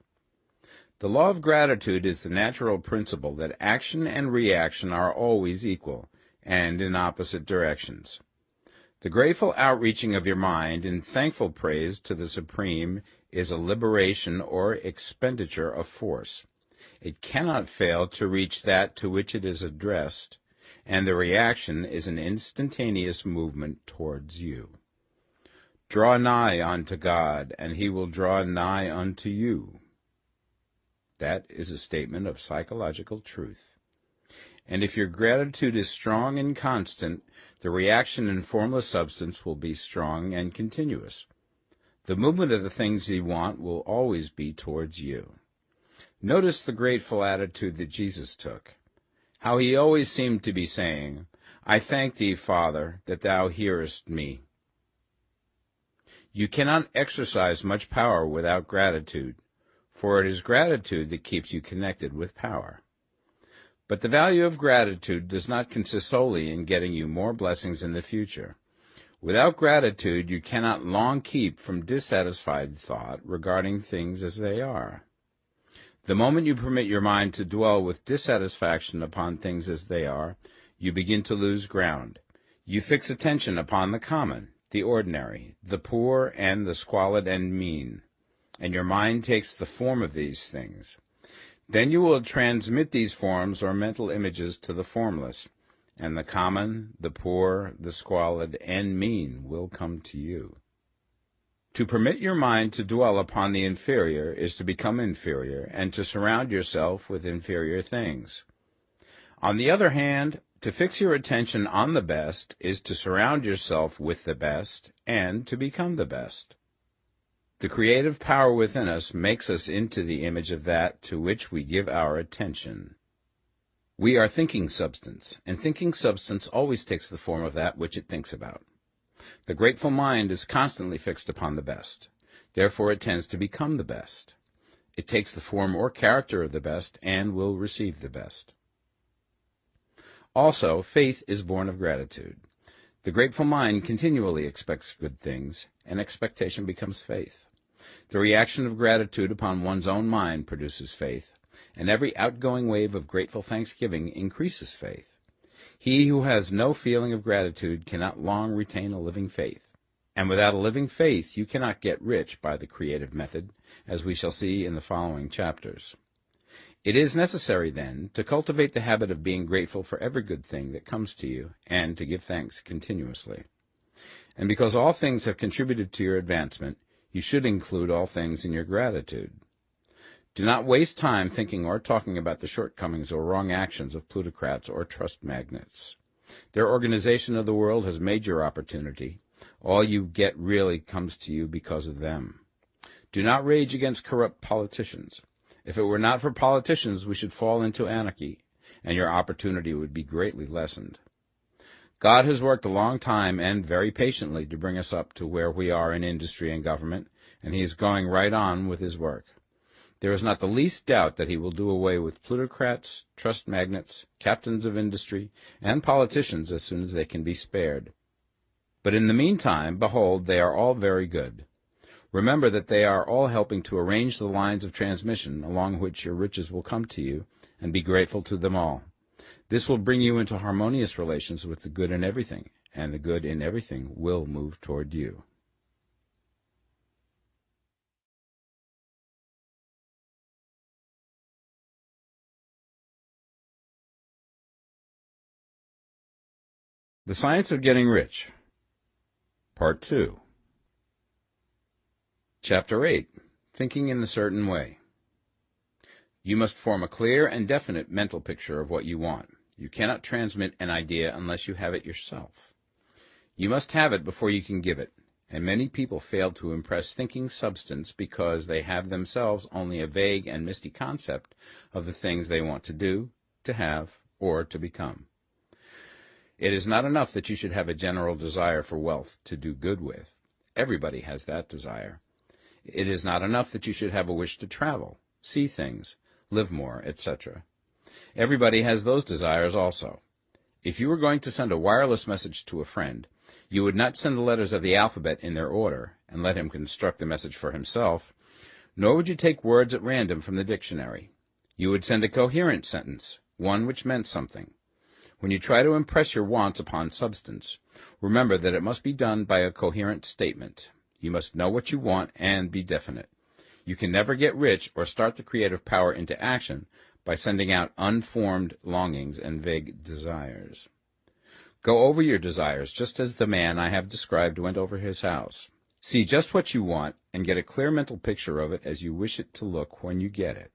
The law of gratitude is the natural principle that action and reaction are always equal, and in opposite directions. The grateful outreaching of your mind in thankful praise to the Supreme is a liberation or expenditure of force. It cannot fail to reach that to which it is addressed, and the reaction is an instantaneous movement towards you. Draw nigh unto God, and he will draw nigh unto you. That is a statement of psychological truth. And if your gratitude is strong and constant, the reaction in formless substance will be strong and continuous. The movement of the things you want will always be towards you. Notice the grateful attitude that Jesus took, how he always seemed to be saying, I thank thee, Father, that thou hearest me. You cannot exercise much power without gratitude, for it is gratitude that keeps you connected with power. But the value of gratitude does not consist solely in getting you more blessings in the future. Without gratitude, you cannot long keep from dissatisfied thought regarding things as they are. The moment you permit your mind to dwell with dissatisfaction upon things as they are, you begin to lose ground. You fix attention upon the common, the ordinary, the poor, and the squalid and mean, and your mind takes the form of these things. Then you will transmit these forms or mental images to the formless, and the common, the poor, the squalid, and mean will come to you. To permit your mind to dwell upon the inferior is to become inferior, and to surround yourself with inferior things. On the other hand, to fix your attention on the best is to surround yourself with the best, and to become the best. The creative power within us makes us into the image of that to which we give our attention. We are thinking substance, and thinking substance always takes the form of that which it thinks about. The grateful mind is constantly fixed upon the best. Therefore it tends to become the best. It takes the form or character of the best and will receive the best. Also, faith is born of gratitude. The grateful mind continually expects good things, and expectation becomes faith. The reaction of gratitude upon one's own mind produces faith, and every outgoing wave of grateful thanksgiving increases faith. He who has no feeling of gratitude cannot long retain a living faith, and without a living faith you cannot get rich by the creative method, as we shall see in the following chapters. It is necessary, then, to cultivate the habit of being grateful for every good thing that comes to you, and to give thanks continuously. And because all things have contributed to your advancement, you should include all things in your gratitude. Do not waste time thinking or talking about the shortcomings or wrong actions of plutocrats or trust magnates. Their organization of the world has made your opportunity. All you get really comes to you because of them. Do not rage against corrupt politicians. If it were not for politicians, we should fall into anarchy, and your opportunity would be greatly lessened. God has worked a long time and very patiently to bring us up to where we are in industry and government, and he is going right on with his work. There is not the least doubt that he will do away with plutocrats, trust magnates, captains of industry, and politicians as soon as they can be spared. But in the meantime, behold, they are all very good. Remember that they are all helping to arrange the lines of transmission along which your riches will come to you, and be grateful to them all. This will bring you into harmonious relations with the good in everything, and the good in everything will move toward you. The Science of Getting Rich, Part 2. Chapter 8. Thinking in the Certain Way. You must form a clear and definite mental picture of what you want. You cannot transmit an idea unless you have it yourself. You must have it before you can give it, and many people fail to impress thinking substance because they have themselves only a vague and misty concept of the things they want to do, to have, or to become. It is not enough that you should have a general desire for wealth to do good with. Everybody has that desire. It is not enough that you should have a wish to travel, see things, live more, etc. Everybody has those desires also. If you were going to send a wireless message to a friend, you would not send the letters of the alphabet in their order and let him construct the message for himself, nor would you take words at random from the dictionary. You would send a coherent sentence, one which meant something. When you try to impress your wants upon substance, remember that it must be done by a coherent statement. You must know what you want and be definite. You can never get rich or start the creative power into action by sending out unformed longings and vague desires. Go over your desires just as the man I have described went over his house. See just what you want and get a clear mental picture of it as you wish it to look when you get it.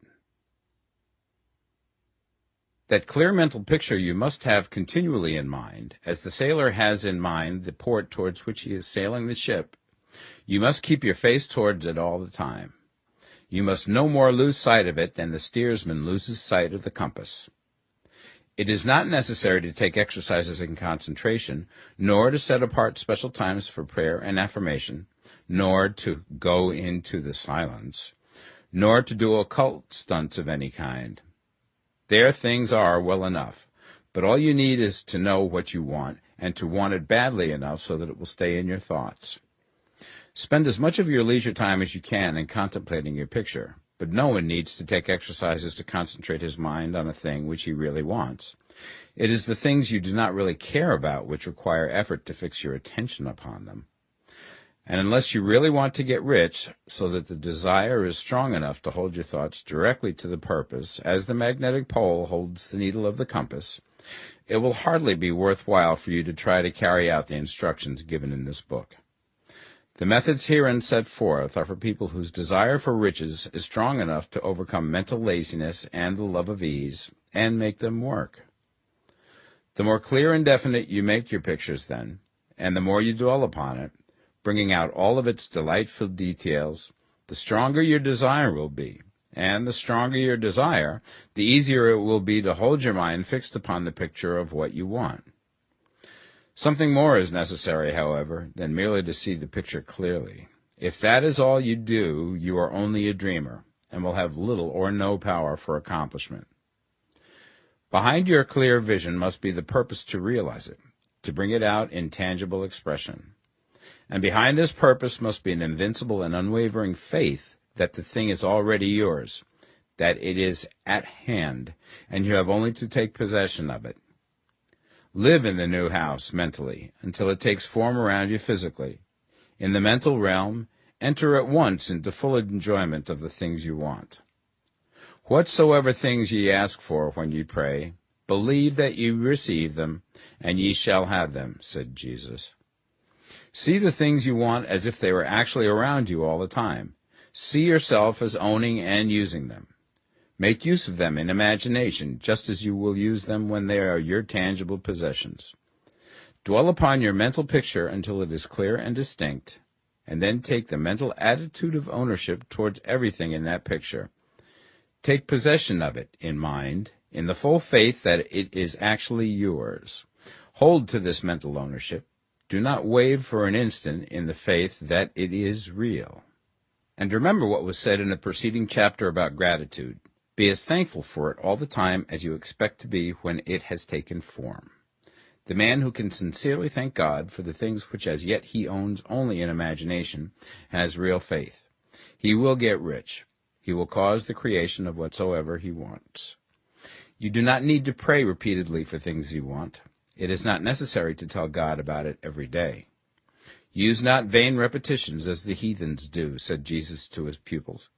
That clear mental picture you must have continually in mind, as the sailor has in mind the port towards which he is sailing the ship. You must keep your face towards it all the time. You must no more lose sight of it than the steersman loses sight of the compass. It is not necessary to take exercises in concentration, nor to set apart special times for prayer and affirmation, nor to go into the silence, nor to do occult stunts of any kind. There things are well enough, but all you need is to know what you want, and to want it badly enough so that it will stay in your thoughts. Spend as much of your leisure time as you can in contemplating your picture, but no one needs to take exercises to concentrate his mind on a thing which he really wants. It is the things you do not really care about which require effort to fix your attention upon them. And unless you really want to get rich, so that the desire is strong enough to hold your thoughts directly to the purpose, as the magnetic pole holds the needle of the compass, it will hardly be worthwhile for you to try to carry out the instructions given in this book. The methods herein set forth are for people whose desire for riches is strong enough to overcome mental laziness and the love of ease, and make them work. The more clear and definite you make your pictures then, and the more you dwell upon it, bringing out all of its delightful details, the stronger your desire will be, and the stronger your desire, the easier it will be to hold your mind fixed upon the picture of what you want. Something more is necessary, however, than merely to see the picture clearly. If that is all you do, you are only a dreamer, and will have little or no power for accomplishment. Behind your clear vision must be the purpose to realize it, to bring it out in tangible expression. And behind this purpose must be an invincible and unwavering faith that the thing is already yours, that it is at hand, and you have only to take possession of it. Live in the new house mentally until it takes form around you physically. In the mental realm, enter at once into full enjoyment of the things you want. Whatsoever things ye ask for when ye pray, believe that ye receive them, and ye shall have them, said Jesus. See the things you want as if they were actually around you all the time. See yourself as owning and using them. Make use of them in imagination, just as you will use them when they are your tangible possessions. Dwell upon your mental picture until it is clear and distinct, and then take the mental attitude of ownership towards everything in that picture. Take possession of it in mind, in the full faith that it is actually yours. Hold to this mental ownership. Do not waver for an instant in the faith that it is real. And remember what was said in the preceding chapter about gratitude. Be as thankful for it all the time as you expect to be when it has taken form. The man who can sincerely thank God for the things which as yet he owns only in imagination has real faith. He will get rich. He will cause the creation of whatsoever he wants. You do not need to pray repeatedly for things you want. It is not necessary to tell God about it every day. Use not vain repetitions as the heathens do, said Jesus to his pupils.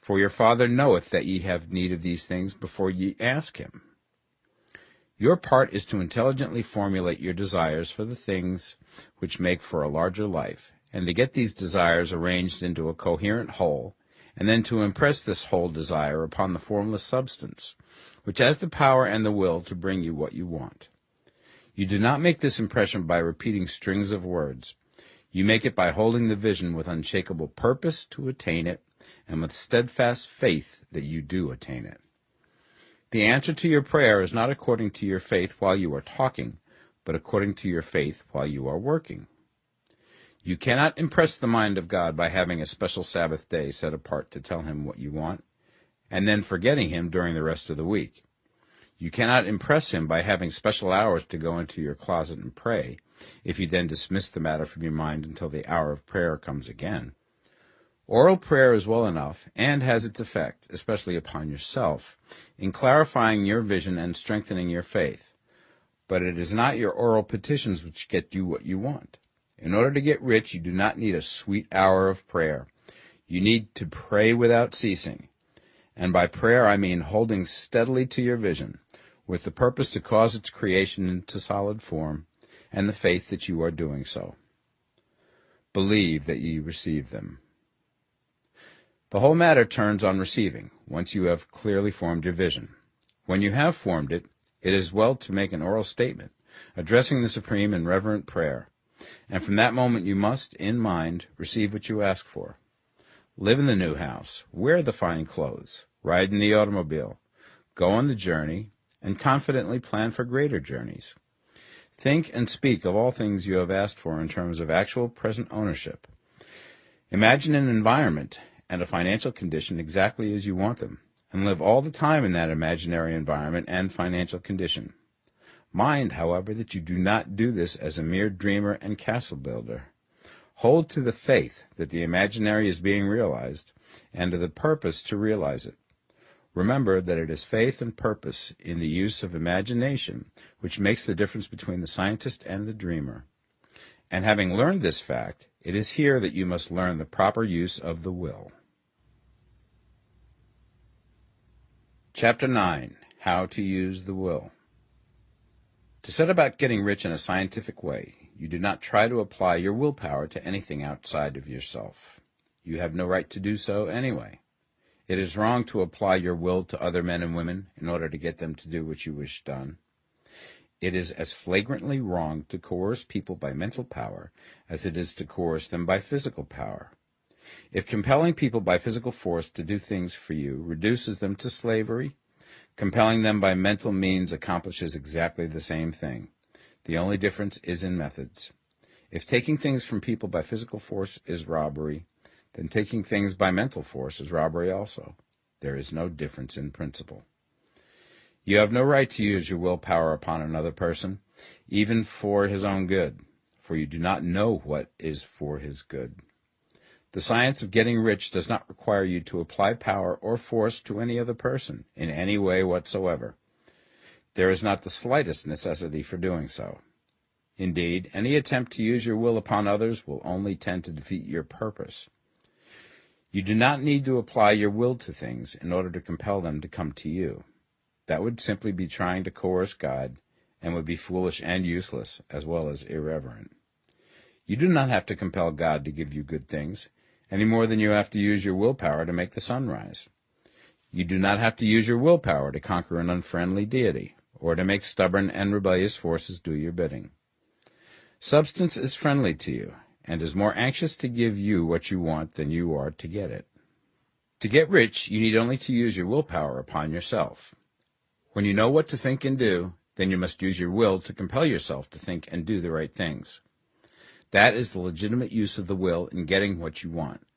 For your Father knoweth that ye have need of these things before ye ask him. Your part is to intelligently formulate your desires for the things which make for a larger life, and to get these desires arranged into a coherent whole, and then to impress this whole desire upon the formless substance, which has the power and the will to bring you what you want. You do not make this impression by repeating strings of words. You make it by holding the vision with unshakable purpose to attain it, and with steadfast faith that you do attain it. The answer to your prayer is not according to your faith while you are talking, but according to your faith while you are working. You cannot impress the mind of God by having a special Sabbath day set apart to tell him what you want, and then forgetting him during the rest of the week. You cannot impress him by having special hours to go into your closet and pray, if you then dismiss the matter from your mind until the hour of prayer comes again. Oral prayer is well enough, and has its effect, especially upon yourself, in clarifying your vision and strengthening your faith. But it is not your oral petitions which get you what you want. In order to get rich, you do not need a sweet hour of prayer. You need to pray without ceasing. And by prayer I mean holding steadily to your vision, with the purpose to cause its creation into solid form, and the faith that you are doing so. Believe that ye receive them. The whole matter turns on receiving, once you have clearly formed your vision. When you have formed it, it is well to make an oral statement, addressing the Supreme in reverent prayer, and from that moment you must, in mind, receive what you ask for. Live in the new house, wear the fine clothes, ride in the automobile, go on the journey, and confidently plan for greater journeys. Think and speak of all things you have asked for in terms of actual present ownership. Imagine an environment and a financial condition exactly as you want them, and live all the time in that imaginary environment and financial condition. Mind, however, that you do not do this as a mere dreamer and castle builder. Hold to the faith that the imaginary is being realized, and to the purpose to realize it. Remember that it is faith and purpose in the use of imagination which makes the difference between the scientist and the dreamer. And having learned this fact, it is here that you must learn the proper use of the will. Chapter 9. How to Use the Will. To set about getting rich in a scientific way, you do not try to apply your willpower to anything outside of yourself. You have no right to do so anyway. It is wrong to apply your will to other men and women in order to get them to do what you wish done. It is as flagrantly wrong to coerce people by mental power as it is to coerce them by physical power. If compelling people by physical force to do things for you reduces them to slavery, compelling them by mental means accomplishes exactly the same thing. The only difference is in methods. If taking things from people by physical force is robbery, then taking things by mental force is robbery also. There is no difference in principle. You have no right to use your willpower upon another person, even for his own good, for you do not know what is for his good. The science of getting rich does not require you to apply power or force to any other person in any way whatsoever. There is not the slightest necessity for doing so. Indeed, any attempt to use your will upon others will only tend to defeat your purpose. You do not need to apply your will to things in order to compel them to come to you. That would simply be trying to coerce God, and would be foolish and useless, as well as irreverent. You do not have to compel God to give you good things, any more than you have to use your willpower to make the sun rise. You do not have to use your willpower to conquer an unfriendly deity, or to make stubborn and rebellious forces do your bidding. Substance is friendly to you, and is more anxious to give you what you want than you are to get it. To get rich, you need only to use your willpower upon yourself. When you know what to think and do, then you must use your will to compel yourself to think and do the right things. That is the legitimate use of the will in getting what you want,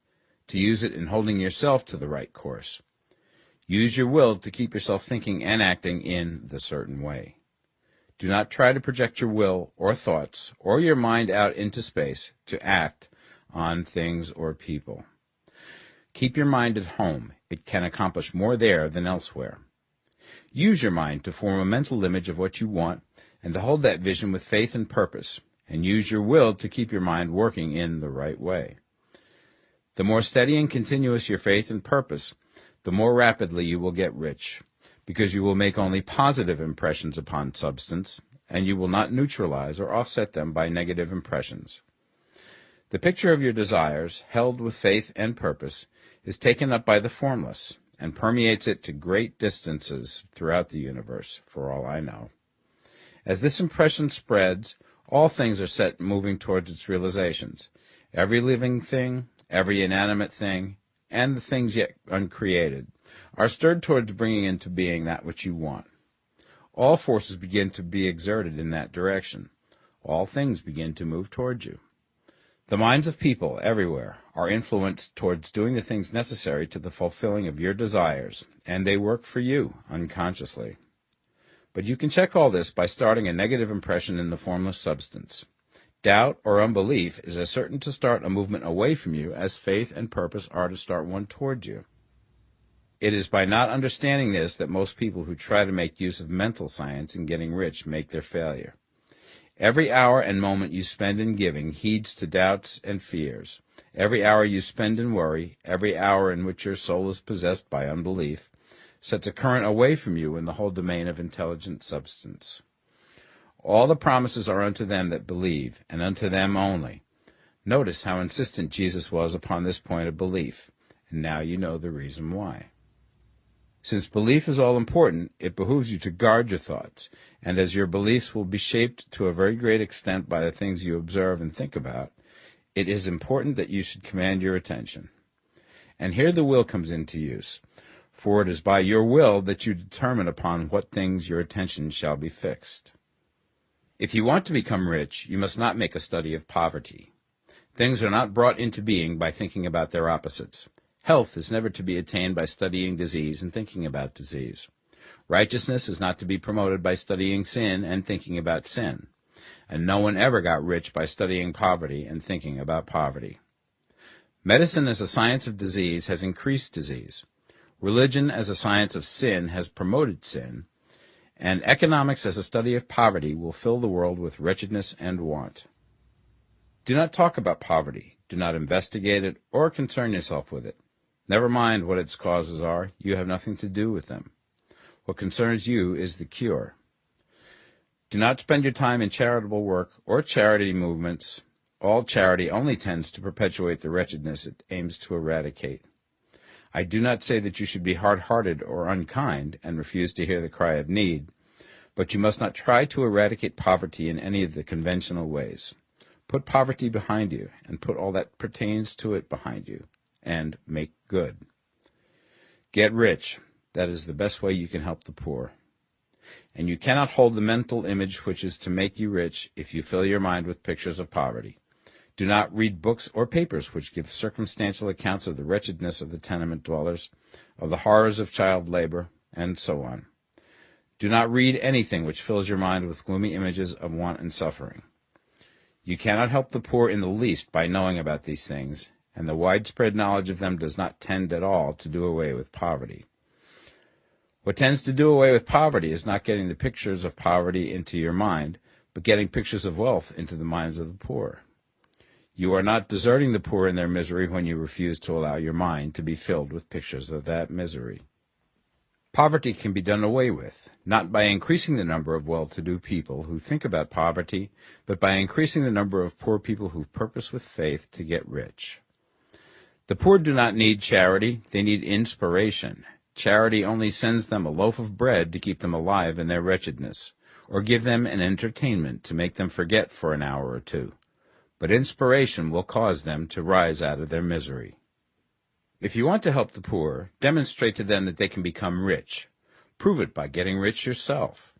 to use it in holding yourself to the right course. Use your will to keep yourself thinking and acting in the certain way. Do not try to project your will or thoughts or your mind out into space to act on things or people. Keep your mind at home. It can accomplish more there than elsewhere. Use your mind to form a mental image of what you want and to hold that vision with faith and purpose, and use your will to keep your mind working in the right way. The more steady and continuous your faith and purpose, the more rapidly you will get rich, because you will make only positive impressions upon substance, and you will not neutralize or offset them by negative impressions. The picture of your desires, held with faith and purpose, is taken up by the formless and permeates it to great distances throughout the universe, for all I know. As this impression spreads, all things are set moving towards its realizations. Every living thing, every inanimate thing, and the things yet uncreated are stirred towards bringing into being that which you want. All forces begin to be exerted in that direction. All things begin to move towards you. The minds of people everywhere are influenced towards doing the things necessary to the fulfilling of your desires, and they work for you unconsciously. But you can check all this by starting a negative impression in the formless substance. Doubt or unbelief is as certain to start a movement away from you as faith and purpose are to start one toward you. It is by not understanding this that most people who try to make use of mental science in getting rich make their failure. Every hour and moment you spend in giving heeds to doubts and fears. Every hour you spend in worry, every hour in which your soul is possessed by unbelief, sets a current away from you in the whole domain of intelligent substance. All the promises are unto them that believe, and unto them only. Notice how insistent Jesus was upon this point of belief, and now you know the reason why. Since belief is all important, it behooves you to guard your thoughts, and as your beliefs will be shaped to a very great extent by the things you observe and think about, it is important that you should command your attention. And here the will comes into use, for it is by your will that you determine upon what things your attention shall be fixed. If you want to become rich, you must not make a study of poverty. Things are not brought into being by thinking about their opposites. Health is never to be attained by studying disease and thinking about disease. Righteousness is not to be promoted by studying sin and thinking about sin. And no one ever got rich by studying poverty and thinking about poverty. Medicine as a science of disease has increased disease. Religion as a science of sin has promoted sin. And economics as a study of poverty will fill the world with wretchedness and want. Do not talk about poverty. Do not investigate it or concern yourself with it. Never mind what its causes are. You have nothing to do with them. What concerns you is the cure. Do not spend your time in charitable work or charity movements. All charity only tends to perpetuate the wretchedness it aims to eradicate. I do not say that you should be hard-hearted or unkind and refuse to hear the cry of need, but you must not try to eradicate poverty in any of the conventional ways. Put poverty behind you, and put all that pertains to it behind you, and make good. Get rich. That is the best way you can help the poor. And you cannot hold the mental image which is to make you rich if you fill your mind with pictures of poverty. Do not read books or papers which give circumstantial accounts of the wretchedness of the tenement dwellers, of the horrors of child labor, and so on. Do not read anything which fills your mind with gloomy images of want and suffering. You cannot help the poor in the least by knowing about these things, and the widespread knowledge of them does not tend at all to do away with poverty. What tends to do away with poverty is not getting the pictures of poverty into your mind, but getting pictures of wealth into the minds of the poor. You are not deserting the poor in their misery when you refuse to allow your mind to be filled with pictures of that misery. Poverty can be done away with, not by increasing the number of well-to-do people who think about poverty, but by increasing the number of poor people who purpose with faith to get rich. The poor do not need charity, they need inspiration. Charity only sends them a loaf of bread to keep them alive in their wretchedness, or give them an entertainment to make them forget for an hour or two. But inspiration will cause them to rise out of their misery. If you want to help the poor, demonstrate to them that they can become rich. Prove it by getting rich yourself.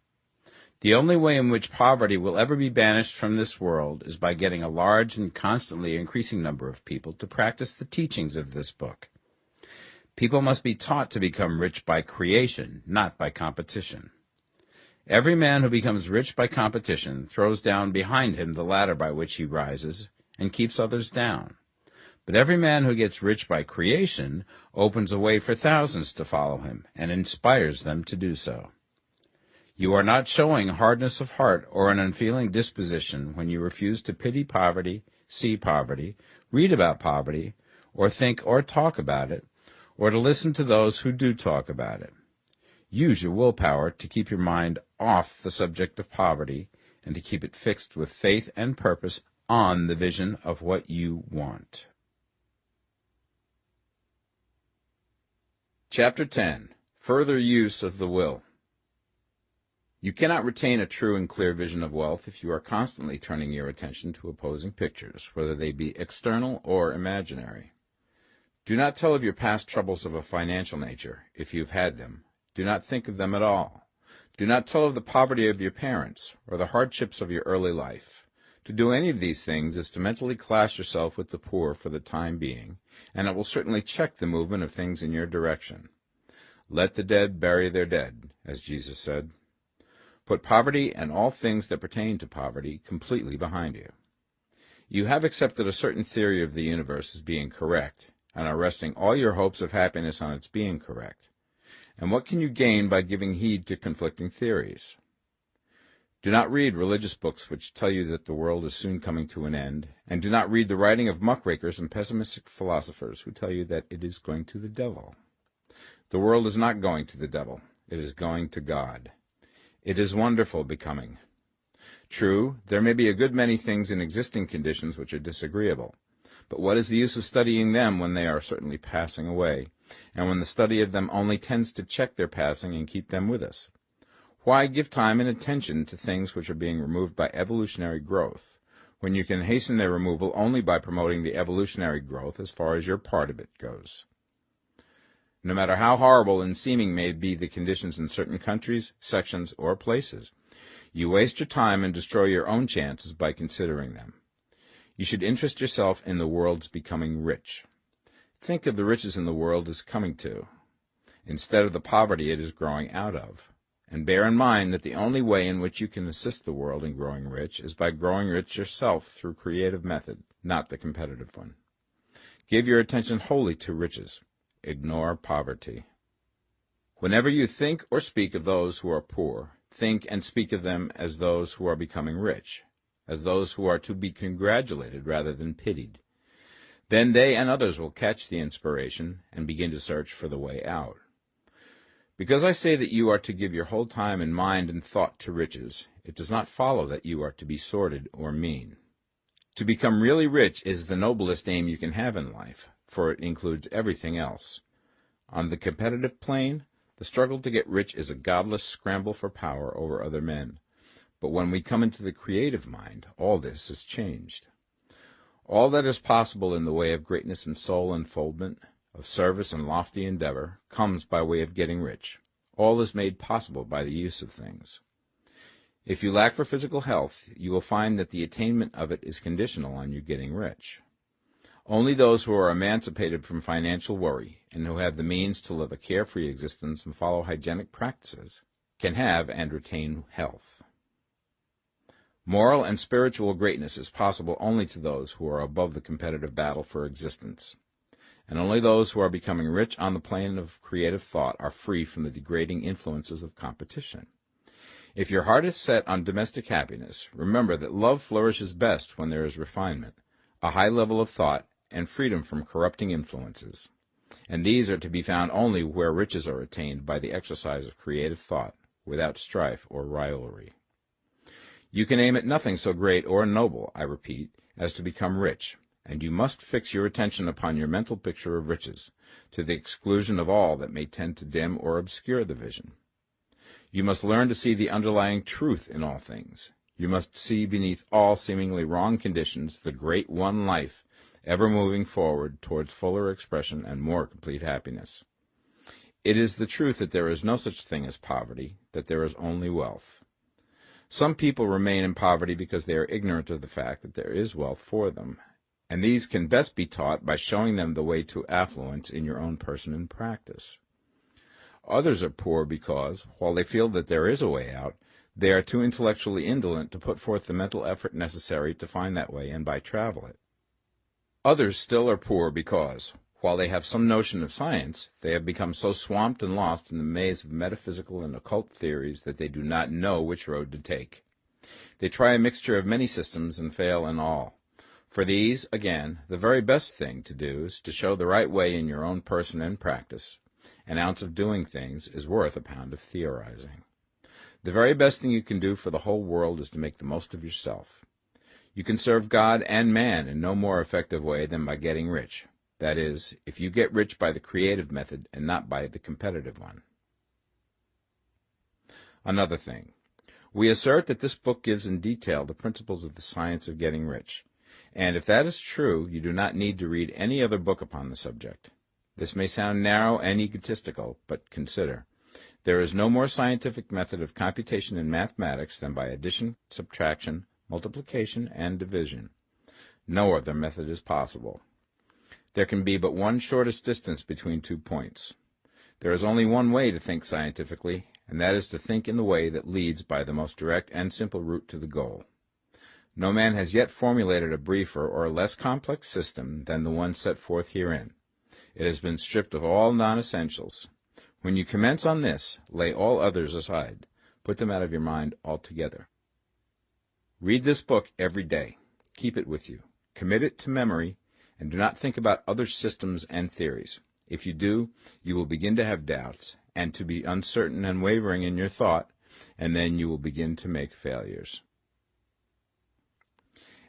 The only way in which poverty will ever be banished from this world is by getting a large and constantly increasing number of people to practice the teachings of this book. People must be taught to become rich by creation, not by competition. Every man who becomes rich by competition throws down behind him the ladder by which he rises and keeps others down. But every man who gets rich by creation opens a way for thousands to follow him and inspires them to do so. You are not showing hardness of heart or an unfeeling disposition when you refuse to pity poverty, see poverty, read about poverty, or think or talk about it, or to listen to those who do talk about it. Use your willpower to keep your mind off the subject of poverty and to keep it fixed with faith and purpose on the vision of what you want. Chapter 10. Further Use of the Will. You cannot retain a true and clear vision of wealth if you are constantly turning your attention to opposing pictures, whether they be external or imaginary. Do not tell of your past troubles of a financial nature, if you have had them. Do not think of them at all. Do not tell of the poverty of your parents, or the hardships of your early life. To do any of these things is to mentally class yourself with the poor for the time being, and it will certainly check the movement of things in your direction. Let the dead bury their dead, as Jesus said. Put poverty and all things that pertain to poverty completely behind you. You have accepted a certain theory of the universe as being correct, and are resting all your hopes of happiness on its being correct. And what can you gain by giving heed to conflicting theories? Do not read religious books which tell you that the world is soon coming to an end, and do not read the writing of muckrakers and pessimistic philosophers who tell you that it is going to the devil. The world is not going to the devil. It is going to God. It is wonderful becoming. True, there may be a good many things in existing conditions which are disagreeable, but what is the use of studying them when they are certainly passing away, and when the study of them only tends to check their passing and keep them with us? Why give time and attention to things which are being removed by evolutionary growth, when you can hasten their removal only by promoting the evolutionary growth as far as your part of it goes? No matter how horrible and seeming may be the conditions in certain countries, sections, or places, you waste your time and destroy your own chances by considering them. You should interest yourself in the world's becoming rich. Think of the riches in the world as coming to, instead of the poverty it is growing out of. And bear in mind that the only way in which you can assist the world in growing rich is by growing rich yourself through creative method, not the competitive one. Give your attention wholly to riches. Ignore poverty. Whenever you think or speak of those who are poor, think and speak of them as those who are becoming rich, as those who are to be congratulated rather than pitied. Then they and others will catch the inspiration and begin to search for the way out. Because I say that you are to give your whole time and mind and thought to riches, it does not follow that you are to be sordid or mean. To become really rich is the noblest aim you can have in life, for it includes everything else. On the competitive plane, the struggle to get rich is a godless scramble for power over other men. But when we come into the creative mind, all this is changed. All that is possible in the way of greatness and soul unfoldment, of service and lofty endeavor, comes by way of getting rich. All is made possible by the use of things. If you lack for physical health, you will find that the attainment of it is conditional on you getting rich. Only those who are emancipated from financial worry, and who have the means to live a carefree existence and follow hygienic practices, can have and retain health. Moral and spiritual greatness is possible only to those who are above the competitive battle for existence. And only those who are becoming rich on the plane of creative thought are free from the degrading influences of competition. If your heart is set on domestic happiness, remember that love flourishes best when there is refinement, a high level of thought, and freedom from corrupting influences. And these are to be found only where riches are attained by the exercise of creative thought, without strife or rivalry. You can aim at nothing so great or noble, I repeat, as to become rich, and you must fix your attention upon your mental picture of riches, to the exclusion of all that may tend to dim or obscure the vision. You must learn to see the underlying truth in all things. You must see beneath all seemingly wrong conditions the great one life, ever moving forward towards fuller expression and more complete happiness. It is the truth that there is no such thing as poverty, that there is only wealth. Some people remain in poverty because they are ignorant of the fact that there is wealth for them, and these can best be taught by showing them the way to affluence in your own person and practice. Others are poor because, while they feel that there is a way out, they are too intellectually indolent to put forth the mental effort necessary to find that way and by travel it. Others still are poor because, while they have some notion of science, they have become so swamped and lost in the maze of metaphysical and occult theories that they do not know which road to take. They try a mixture of many systems and fail in all. For these, again, the very best thing to do is to show the right way in your own person and practice. An ounce of doing things is worth a pound of theorizing. The very best thing you can do for the whole world is to make the most of yourself. You can serve God and man in no more effective way than by getting rich. That is, if you get rich by the creative method and not by the competitive one. Another thing. We assert that this book gives in detail the principles of the science of getting rich. And if that is true, you do not need to read any other book upon the subject. This may sound narrow and egotistical, but consider. There is no more scientific method of computation in mathematics than by addition, subtraction, multiplication, and division. No other method is possible. There can be but one shortest distance between 2 points. There is only one way to think scientifically, and that is to think in the way that leads by the most direct and simple route to the goal. No man has yet formulated a briefer or less complex system than the one set forth herein. It has been stripped of all non-essentials. When you commence on this, lay all others aside. Put them out of your mind altogether. Read this book every day. Keep it with you. Commit it to memory, and do not think about other systems and theories. If you do, you will begin to have doubts, and to be uncertain and wavering in your thought, and then you will begin to make failures.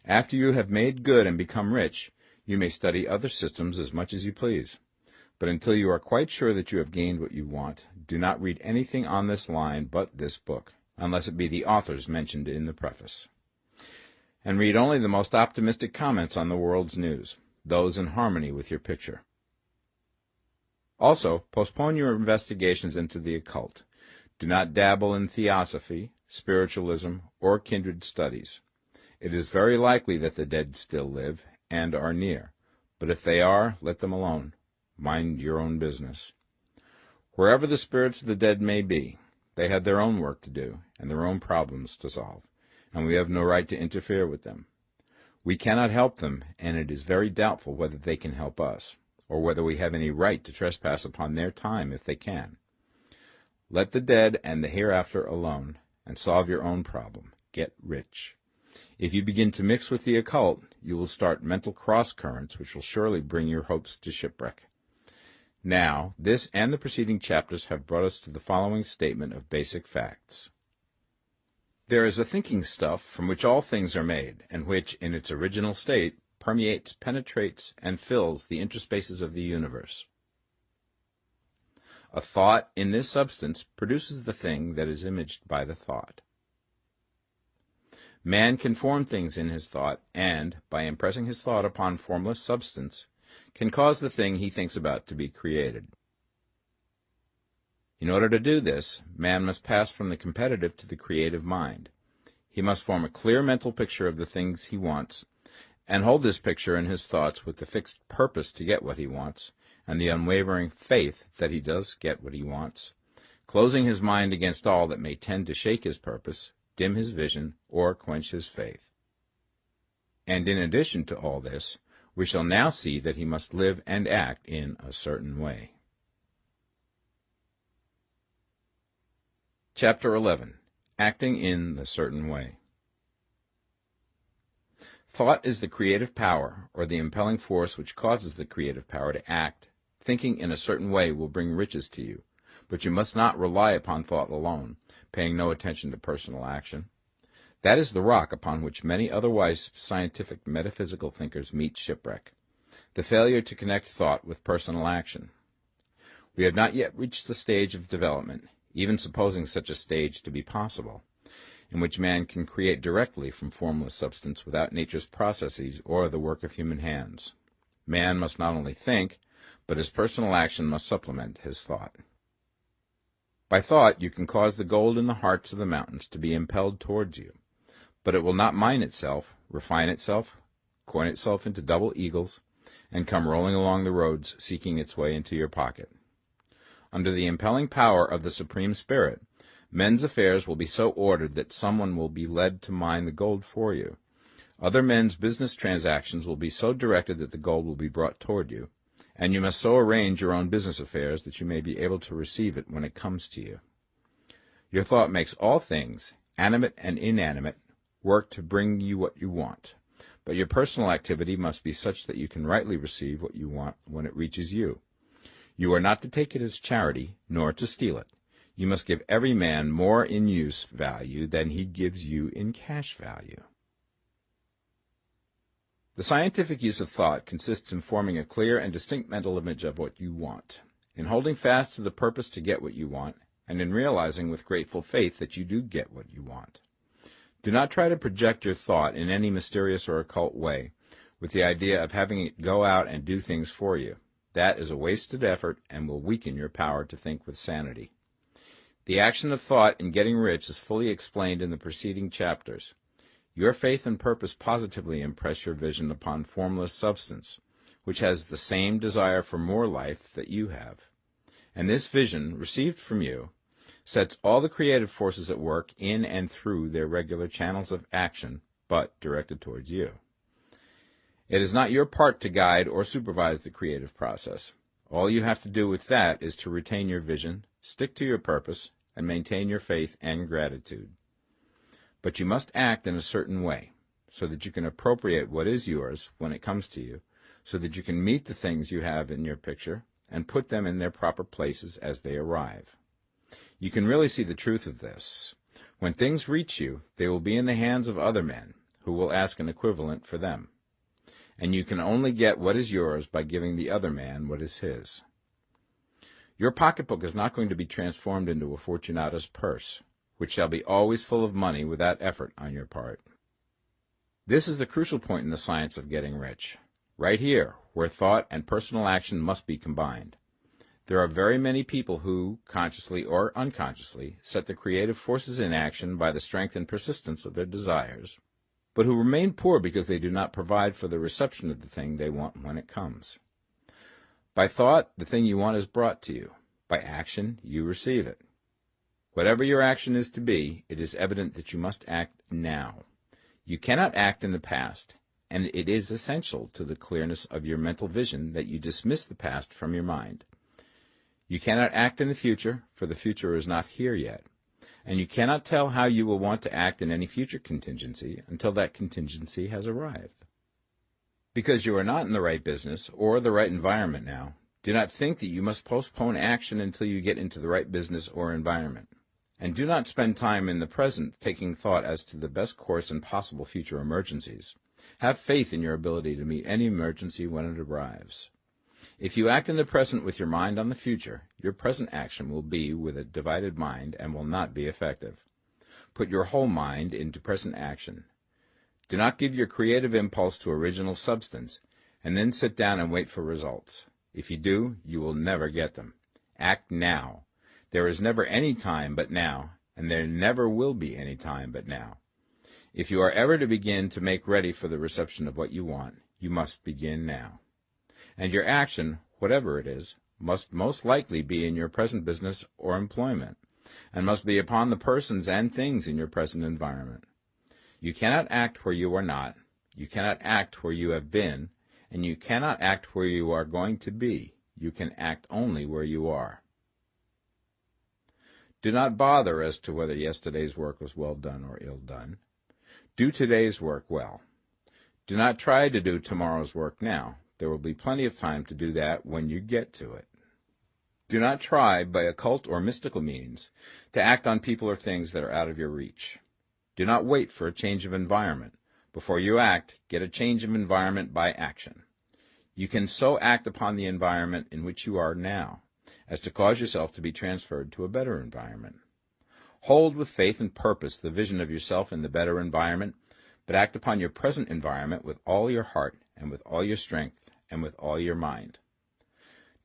After you have made good and become rich, you may study other systems as much as you please. But until you are quite sure that you have gained what you want, do not read anything on this line but this book, unless it be the authors mentioned in the preface. And read only the most optimistic comments on the world's news, those in harmony with your picture. Also, postpone your investigations into the occult. Do not dabble in theosophy, spiritualism, or kindred studies. It is very likely that the dead still live and are near, but if they are, let them alone. Mind your own business. Wherever the spirits of the dead may be, they have their own work to do and their own problems to solve, and we have no right to interfere with them. We cannot help them, and it is very doubtful whether they can help us, or whether we have any right to trespass upon their time if they can. Let the dead and the hereafter alone, and solve your own problem. Get rich. If you begin to mix with the occult, you will start mental cross-currents which will surely bring your hopes to shipwreck. Now, this and the preceding chapters have brought us to the following statement of basic facts. There is a thinking stuff from which all things are made, and which, in its original state, permeates, penetrates, and fills the interspaces of the universe. A thought in this substance produces the thing that is imaged by the thought. Man can form things in his thought, and, by impressing his thought upon formless substance, can cause the thing he thinks about to be created. In order to do this, man must pass from the competitive to the creative mind. He must form a clear mental picture of the things he wants, and hold this picture in his thoughts with the fixed purpose to get what he wants, and the unwavering faith that he does get what he wants, closing his mind against all that may tend to shake his purpose, dim his vision, or quench his faith. And in addition to all this, we shall now see that he must live and act in a certain way. Chapter 11. Acting in the Certain Way. Thought is the creative power, or the impelling force which causes the creative power to act. Thinking in a certain way will bring riches to you, but you must not rely upon thought alone, paying no attention to personal action. That is the rock upon which many otherwise scientific metaphysical thinkers meet shipwreck, the failure to connect thought with personal action. We have not yet reached the stage of development, even supposing such a stage to be possible, in which man can create directly from formless substance without nature's processes or the work of human hands. Man must not only think, but his personal action must supplement his thought. By thought you can cause the gold in the hearts of the mountains to be impelled towards you, but it will not mine itself, refine itself, coin itself into double eagles, and come rolling along the roads seeking its way into your pocket. Under the impelling power of the Supreme Spirit, men's affairs will be so ordered that someone will be led to mine the gold for you. Other men's business transactions will be so directed that the gold will be brought toward you, and you must so arrange your own business affairs that you may be able to receive it when it comes to you. Your thought makes all things, animate and inanimate, work to bring you what you want, but your personal activity must be such that you can rightly receive what you want when it reaches you. You are not to take it as charity, nor to steal it. You must give every man more in use value than he gives you in cash value. The scientific use of thought consists in forming a clear and distinct mental image of what you want, in holding fast to the purpose to get what you want, and in realizing with grateful faith that you do get what you want. Do not try to project your thought in any mysterious or occult way, with the idea of having it go out and do things for you. That is a wasted effort and will weaken your power to think with sanity. The action of thought in getting rich is fully explained in the preceding chapters. Your faith and purpose positively impress your vision upon formless substance, which has the same desire for more life that you have. And this vision, received from you, sets all the creative forces at work in and through their regular channels of action, but directed towards you. It is not your part to guide or supervise the creative process. All you have to do with that is to retain your vision, stick to your purpose, and maintain your faith and gratitude. But you must act in a certain way, so that you can appropriate what is yours when it comes to you, so that you can meet the things you have in your picture and put them in their proper places as they arrive. You can really see the truth of this. When things reach you, they will be in the hands of other men, who will ask an equivalent for them. And you can only get what is yours by giving the other man what is his. Your pocketbook is not going to be transformed into a Fortunata's purse, which shall be always full of money without effort on your part. This is the crucial point in the science of getting rich, right here, where thought and personal action must be combined. There are very many people who, consciously or unconsciously, set the creative forces in action by the strength and persistence of their desires, but who remain poor because they do not provide for the reception of the thing they want when it comes. By thought, the thing you want is brought to you. By action, you receive it. Whatever your action is to be, it is evident that you must act now. You cannot act in the past, and it is essential to the clearness of your mental vision that you dismiss the past from your mind. You cannot act in the future, for the future is not here yet, and you cannot tell how you will want to act in any future contingency until that contingency has arrived. Because you are not in the right business or the right environment now, do not think that you must postpone action until you get into the right business or environment. And do not spend time in the present taking thought as to the best course in possible future emergencies. Have faith in your ability to meet any emergency when it arrives. If you act in the present with your mind on the future, your present action will be with a divided mind and will not be effective. Put your whole mind into present action. Do not give your creative impulse to original substance, and then sit down and wait for results. If you do, you will never get them. Act now. There is never any time but now, and there never will be any time but now. If you are ever to begin to make ready for the reception of what you want, you must begin now. And your action, whatever it is, must most likely be in your present business or employment, and must be upon the persons and things in your present environment. You cannot act where you are not, you cannot act where you have been, and you cannot act where you are going to be. You can act only where you are. Do not bother as to whether yesterday's work was well done or ill done. Do today's work well. Do not try to do tomorrow's work now. There will be plenty of time to do that when you get to it. Do not try, by occult or mystical means, to act on people or things that are out of your reach. Do not wait for a change of environment. Before you act, get a change of environment by action. You can so act upon the environment in which you are now, as to cause yourself to be transferred to a better environment. Hold with faith and purpose the vision of yourself in the better environment, but act upon your present environment with all your heart and with all your strength and with all your mind.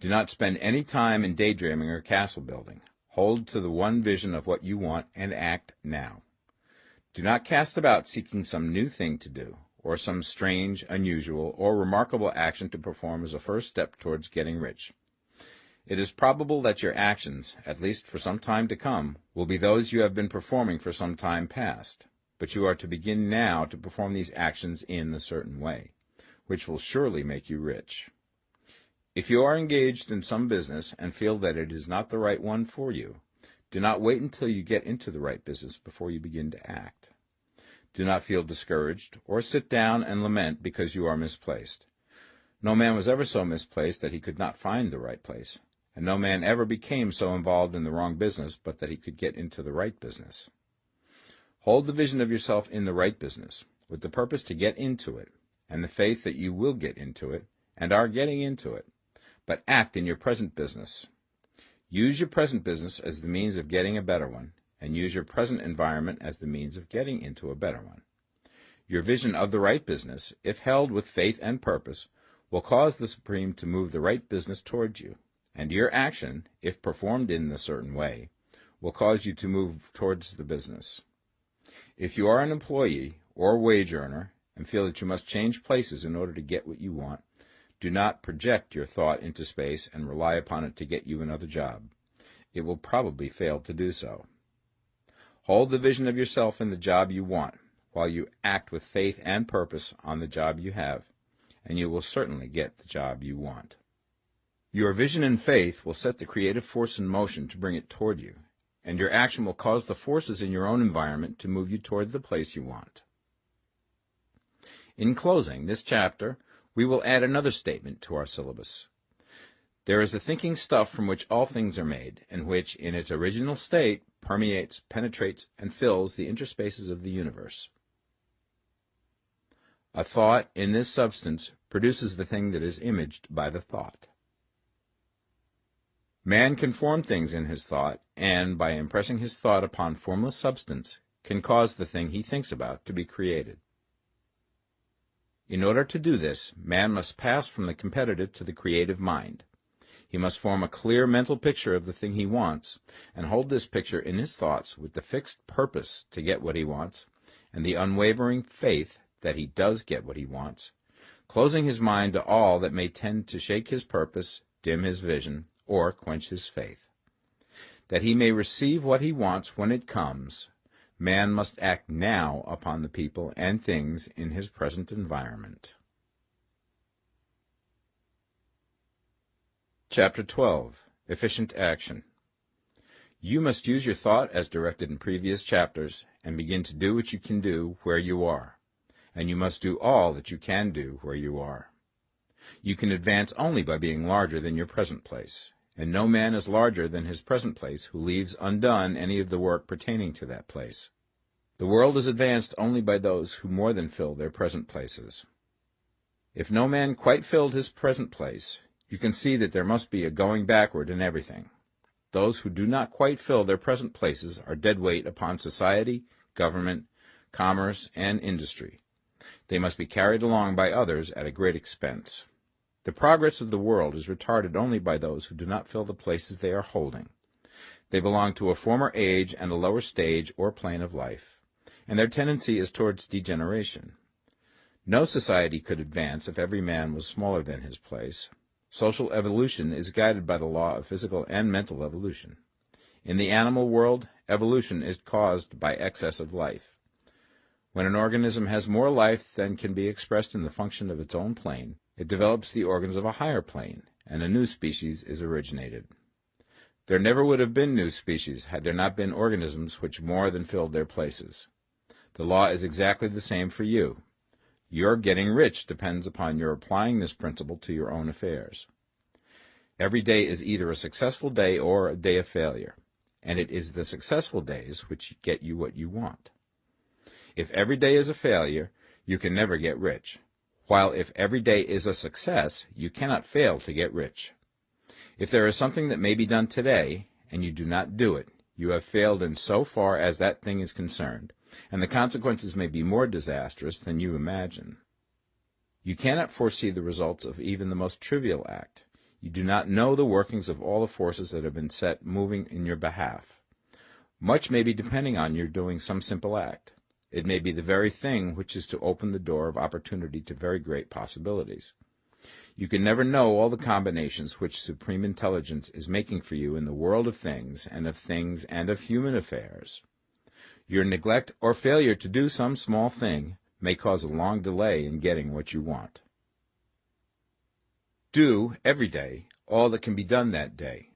Do not spend any time in daydreaming or castle building. Hold to the one vision of what you want and act now. Do not cast about seeking some new thing to do, or some strange, unusual, or remarkable action to perform as a first step towards getting rich. It is probable that your actions, at least for some time to come, will be those you have been performing for some time past, but you are to begin now to perform these actions in a certain way, which will surely make you rich. If you are engaged in some business and feel that it is not the right one for you, do not wait until you get into the right business before you begin to act. Do not feel discouraged, or sit down and lament because you are misplaced. No man was ever so misplaced that he could not find the right place, and no man ever became so involved in the wrong business but that he could get into the right business. Hold the vision of yourself in the right business, with the purpose to get into it, and the faith that you will get into it, and are getting into it, but act in your present business. Use your present business as the means of getting a better one, and use your present environment as the means of getting into a better one. Your vision of the right business, if held with faith and purpose, will cause the Supreme to move the right business towards you, and your action, if performed in a certain way, will cause you to move towards the business. If you are an employee or wage earner and feel that you must change places in order to get what you want, do not project your thought into space and rely upon it to get you another job. It will probably fail to do so. Hold the vision of yourself in the job you want, while you act with faith and purpose on the job you have, and you will certainly get the job you want. Your vision and faith will set the creative force in motion to bring it toward you, and your action will cause the forces in your own environment to move you toward the place you want. In closing this chapter, we will add another statement to our syllabus. There is a thinking stuff from which all things are made, and which, in its original state, permeates, penetrates, and fills the interspaces of the universe. A thought in this substance produces the thing that is imaged by the thought. Man can form things in his thought, and, by impressing his thought upon formless substance, can cause the thing he thinks about to be created. In order to do this, man must pass from the competitive to the creative mind. He must form a clear mental picture of the thing he wants, and hold this picture in his thoughts with the fixed purpose to get what he wants, and the unwavering faith that he does get what he wants, closing his mind to all that may tend to shake his purpose, dim his vision, or quench his faith. That he may receive what he wants when it comes, man must act now upon the people and things in his present environment. Chapter 12. Efficient Action. You must use your thought as directed in previous chapters, and begin to do what you can do where you are, and you must do all that you can do where you are. You can advance only by being larger than your present place, and no man is larger than his present place who leaves undone any of the work pertaining to that place. The world is advanced only by those who more than fill their present places. If no man quite filled his present place, you can see that there must be a going backward in everything. Those who do not quite fill their present places are dead weight upon society, government, commerce, and industry. They must be carried along by others at a great expense. The progress of the world is retarded only by those who do not fill the places they are holding. They belong to a former age and a lower stage or plane of life, and their tendency is towards degeneration. No society could advance if every man was smaller than his place. Social evolution is guided by the law of physical and mental evolution. In the animal world, evolution is caused by excess of life. When an organism has more life than can be expressed in the function of its own plane, it develops the organs of a higher plane, and a new species is originated. There never would have been new species had there not been organisms which more than filled their places. The law is exactly the same for you. Your getting rich depends upon your applying this principle to your own affairs. Every day is either a successful day or a day of failure, and it is the successful days which get you what you want. If every day is a failure, you can never get rich, while if every day is a success, you cannot fail to get rich. If there is something that may be done today, and you do not do it, you have failed in so far as that thing is concerned, and the consequences may be more disastrous than you imagine. You cannot foresee the results of even the most trivial act. You do not know the workings of all the forces that have been set moving in your behalf. Much may be depending on your doing some simple act. It may be the very thing which is to open the door of opportunity to very great possibilities. You can never know all the combinations which supreme intelligence is making for you in the world of things and of human affairs. Your neglect or failure to do some small thing may cause a long delay in getting what you want. Do, every day, all that can be done that day.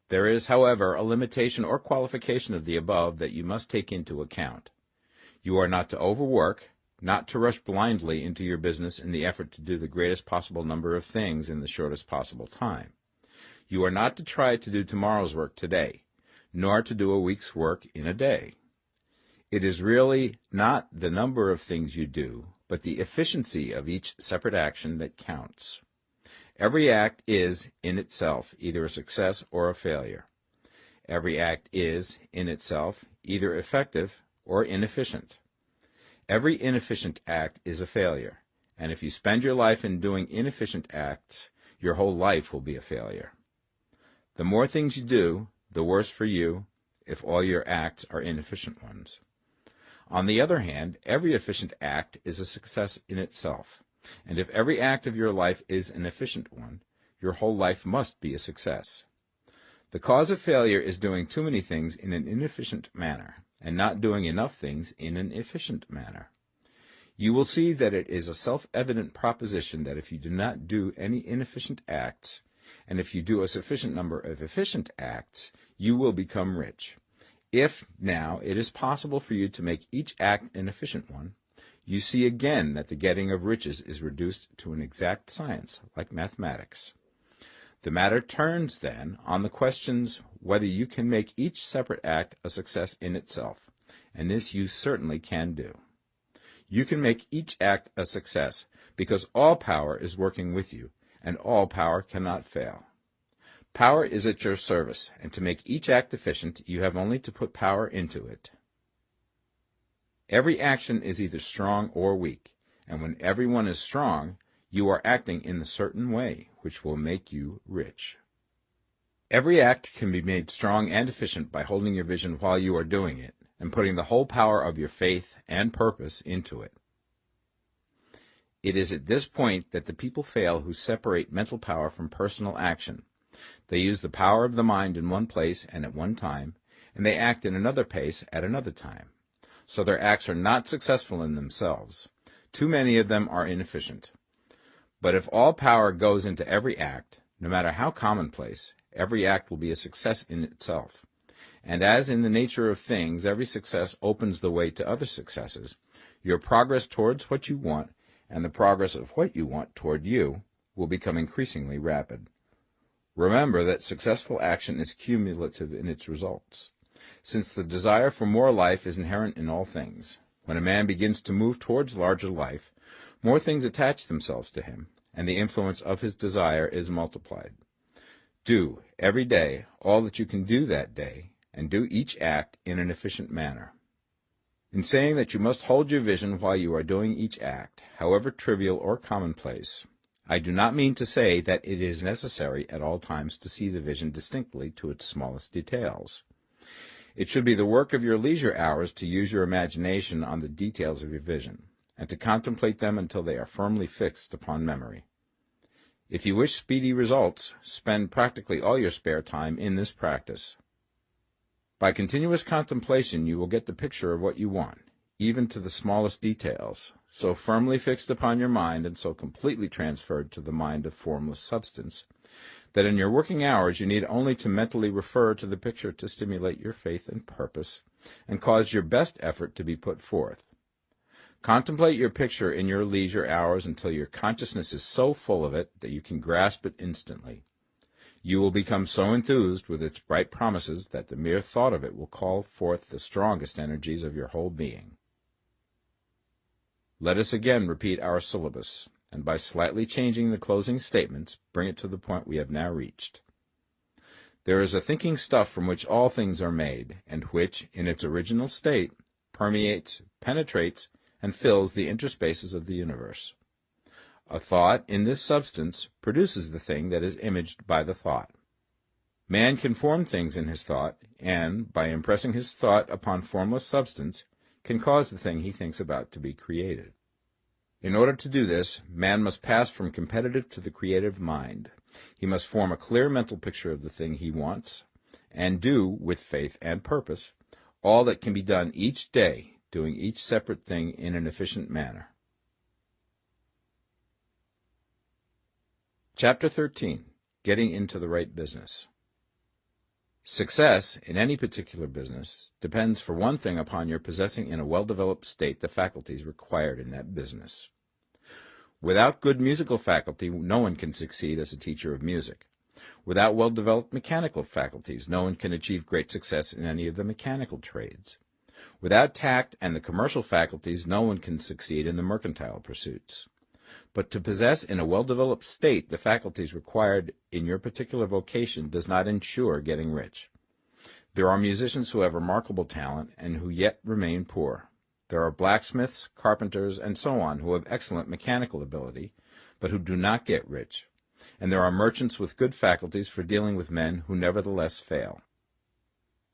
There is, however, a limitation or qualification of the above that you must take into account. You are not to overwork, not to rush blindly into your business in the effort to do the greatest possible number of things in the shortest possible time. You are not to try to do tomorrow's work today, nor to do a week's work in a day. It is really not the number of things you do, but the efficiency of each separate action that counts. Every act is, in itself, either a success or a failure. Every act is, in itself, either effective or inefficient. Every inefficient act is a failure, and if you spend your life in doing inefficient acts, your whole life will be a failure. The more things you do, the worse for you if all your acts are inefficient ones. On the other hand, every efficient act is a success in itself, and if every act of your life is an efficient one, your whole life must be a success. The cause of failure is doing too many things in an inefficient manner, and not doing enough things in an efficient manner. You will see that it is a self-evident proposition that if you do not do any inefficient acts, and if you do a sufficient number of efficient acts, you will become rich. If, now, it is possible for you to make each act an efficient one, you see again that the getting of riches is reduced to an exact science, like mathematics. The matter turns, then, on the questions whether you can make each separate act a success in itself, and this you certainly can do. You can make each act a success because all power is working with you, and all power cannot fail. Power is at your service, and to make each act efficient, you have only to put power into it. Every action is either strong or weak, and when every one is strong, you are acting in a certain way, which will make you rich. Every act can be made strong and efficient by holding your vision while you are doing it, and putting the whole power of your faith and purpose into it. It is at this point that the people fail who separate mental power from personal action. They use the power of the mind in one place and at one time, and they act in another place at another time. So their acts are not successful in themselves. Too many of them are inefficient. But if all power goes into every act, no matter how commonplace, every act will be a success in itself. And as in the nature of things, every success opens the way to other successes, your progress towards what you want and the progress of what you want toward you will become increasingly rapid. Remember that successful action is cumulative in its results, since the desire for more life is inherent in all things. When a man begins to move towards larger life, more things attach themselves to him, and the influence of his desire is multiplied. Do, every day, all that you can do that day, and do each act in an efficient manner. In saying that you must hold your vision while you are doing each act, however trivial or commonplace, I do not mean to say that it is necessary at all times to see the vision distinctly to its smallest details. It should be the work of your leisure hours to use your imagination on the details of your vision, and to contemplate them until they are firmly fixed upon memory. If you wish speedy results, spend practically all your spare time in this practice. By continuous contemplation you will get the picture of what you want, even to the smallest details, so firmly fixed upon your mind and so completely transferred to the mind of formless substance, that in your working hours you need only to mentally refer to the picture to stimulate your faith and purpose, and cause your best effort to be put forth. Contemplate your picture in your leisure hours until your consciousness is so full of it that you can grasp it instantly. You will become so enthused with its bright promises that the mere thought of it will call forth the strongest energies of your whole being. Let us again repeat our syllabus, and by slightly changing the closing statements, bring it to the point we have now reached. There is a thinking stuff from which all things are made, and which, in its original state, permeates, penetrates, and fills the interspaces of the universe. A thought in this substance produces the thing that is imaged by the thought. Man can form things in his thought, and, by impressing his thought upon formless substance, can cause the thing he thinks about to be created. In order to do this, man must pass from competitive to the creative mind. He must form a clear mental picture of the thing he wants, and do, with faith and purpose, all that can be done each day, doing each separate thing in an efficient manner. Chapter 13. Getting into the right business. Success in any particular business depends for one thing upon your possessing in a well-developed state the faculties required in that business. Without good musical faculty, no one can succeed as a teacher of music. Without well-developed mechanical faculties, no one can achieve great success in any of the mechanical trades. Without tact and the commercial faculties, no one can succeed in the mercantile pursuits. But to possess in a well-developed state the faculties required in your particular vocation does not ensure getting rich. There are musicians who have remarkable talent and who yet remain poor. There are blacksmiths, carpenters, and so on who have excellent mechanical ability, but who do not get rich. And there are merchants with good faculties for dealing with men who nevertheless fail.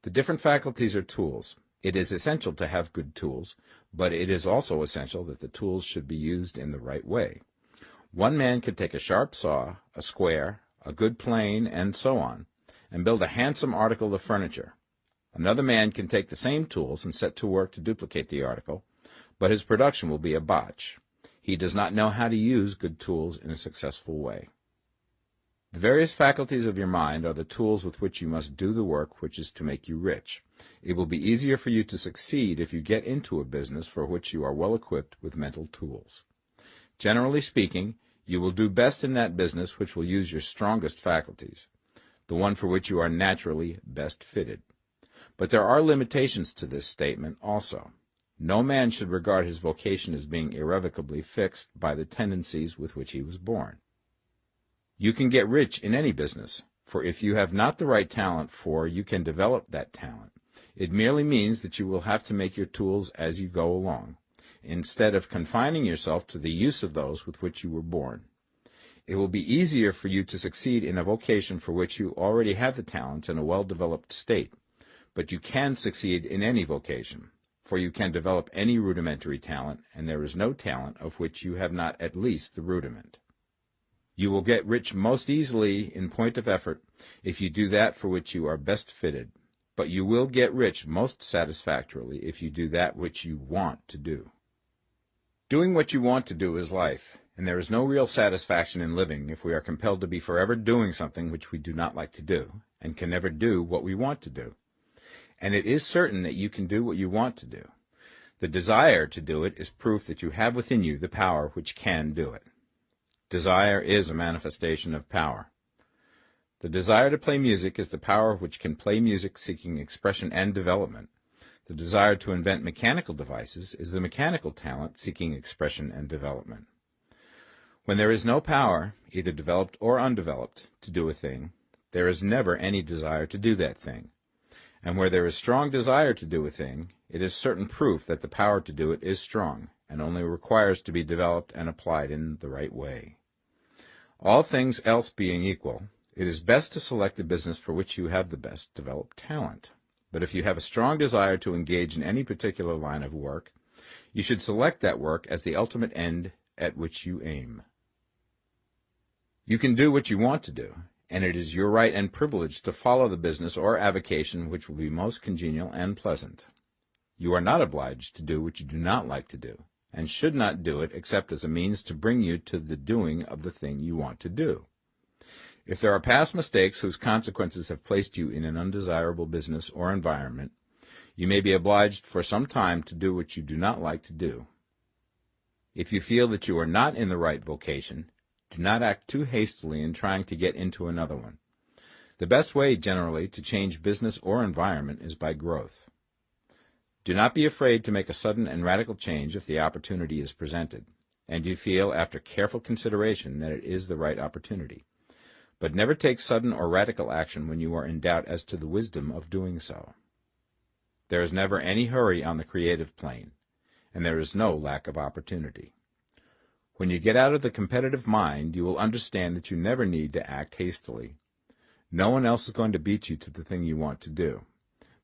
The different faculties are tools. It is essential to have good tools, but it is also essential that the tools should be used in the right way. One man can take a sharp saw, a square, a good plane, and so on, and build a handsome article of furniture. Another man can take the same tools and set to work to duplicate the article, but his production will be a botch. He does not know how to use good tools in a successful way. The various faculties of your mind are the tools with which you must do the work which is to make you rich. It will be easier for you to succeed if you get into a business for which you are well equipped with mental tools. Generally speaking, you will do best in that business which will use your strongest faculties, the one for which you are naturally best fitted. But there are limitations to this statement also. No man should regard his vocation as being irrevocably fixed by the tendencies with which he was born. You can get rich in any business, for if you have not the right talent you can develop that talent. It merely means that you will have to make your tools as you go along, instead of confining yourself to the use of those with which you were born. It will be easier for you to succeed in a vocation for which you already have the talent in a well-developed state, but you can succeed in any vocation, for you can develop any rudimentary talent, and there is no talent of which you have not at least the rudiment. You will get rich most easily in point of effort if you do that for which you are best fitted, but you will get rich most satisfactorily if you do that which you want to do. Doing what you want to do is life, and there is no real satisfaction in living if we are compelled to be forever doing something which we do not like to do, and can never do what we want to do. And it is certain that you can do what you want to do. The desire to do it is proof that you have within you the power which can do it. Desire is a manifestation of power. The desire to play music is the power which can play music seeking expression and development. The desire to invent mechanical devices is the mechanical talent seeking expression and development. When there is no power, either developed or undeveloped, to do a thing, there is never any desire to do that thing. And where there is strong desire to do a thing, it is certain proof that the power to do it is strong, and only requires to be developed and applied in the right way. All things else being equal, it is best to select the business for which you have the best developed talent. But if you have a strong desire to engage in any particular line of work, you should select that work as the ultimate end at which you aim. You can do what you want to do, and it is your right and privilege to follow the business or avocation which will be most congenial and pleasant. You are not obliged to do what you do not like to do, and should not do it except as a means to bring you to the doing of the thing you want to do. If there are past mistakes whose consequences have placed you in an undesirable business or environment, you may be obliged for some time to do what you do not like to do. If you feel that you are not in the right vocation, do not act too hastily in trying to get into another one. The best way, generally, to change business or environment is by growth. Do not be afraid to make a sudden and radical change if the opportunity is presented, and you feel, after careful consideration, that it is the right opportunity. But never take sudden or radical action when you are in doubt as to the wisdom of doing so. There is never any hurry on the creative plane, and there is no lack of opportunity. When you get out of the competitive mind, you will understand that you never need to act hastily. No one else is going to beat you to the thing you want to do.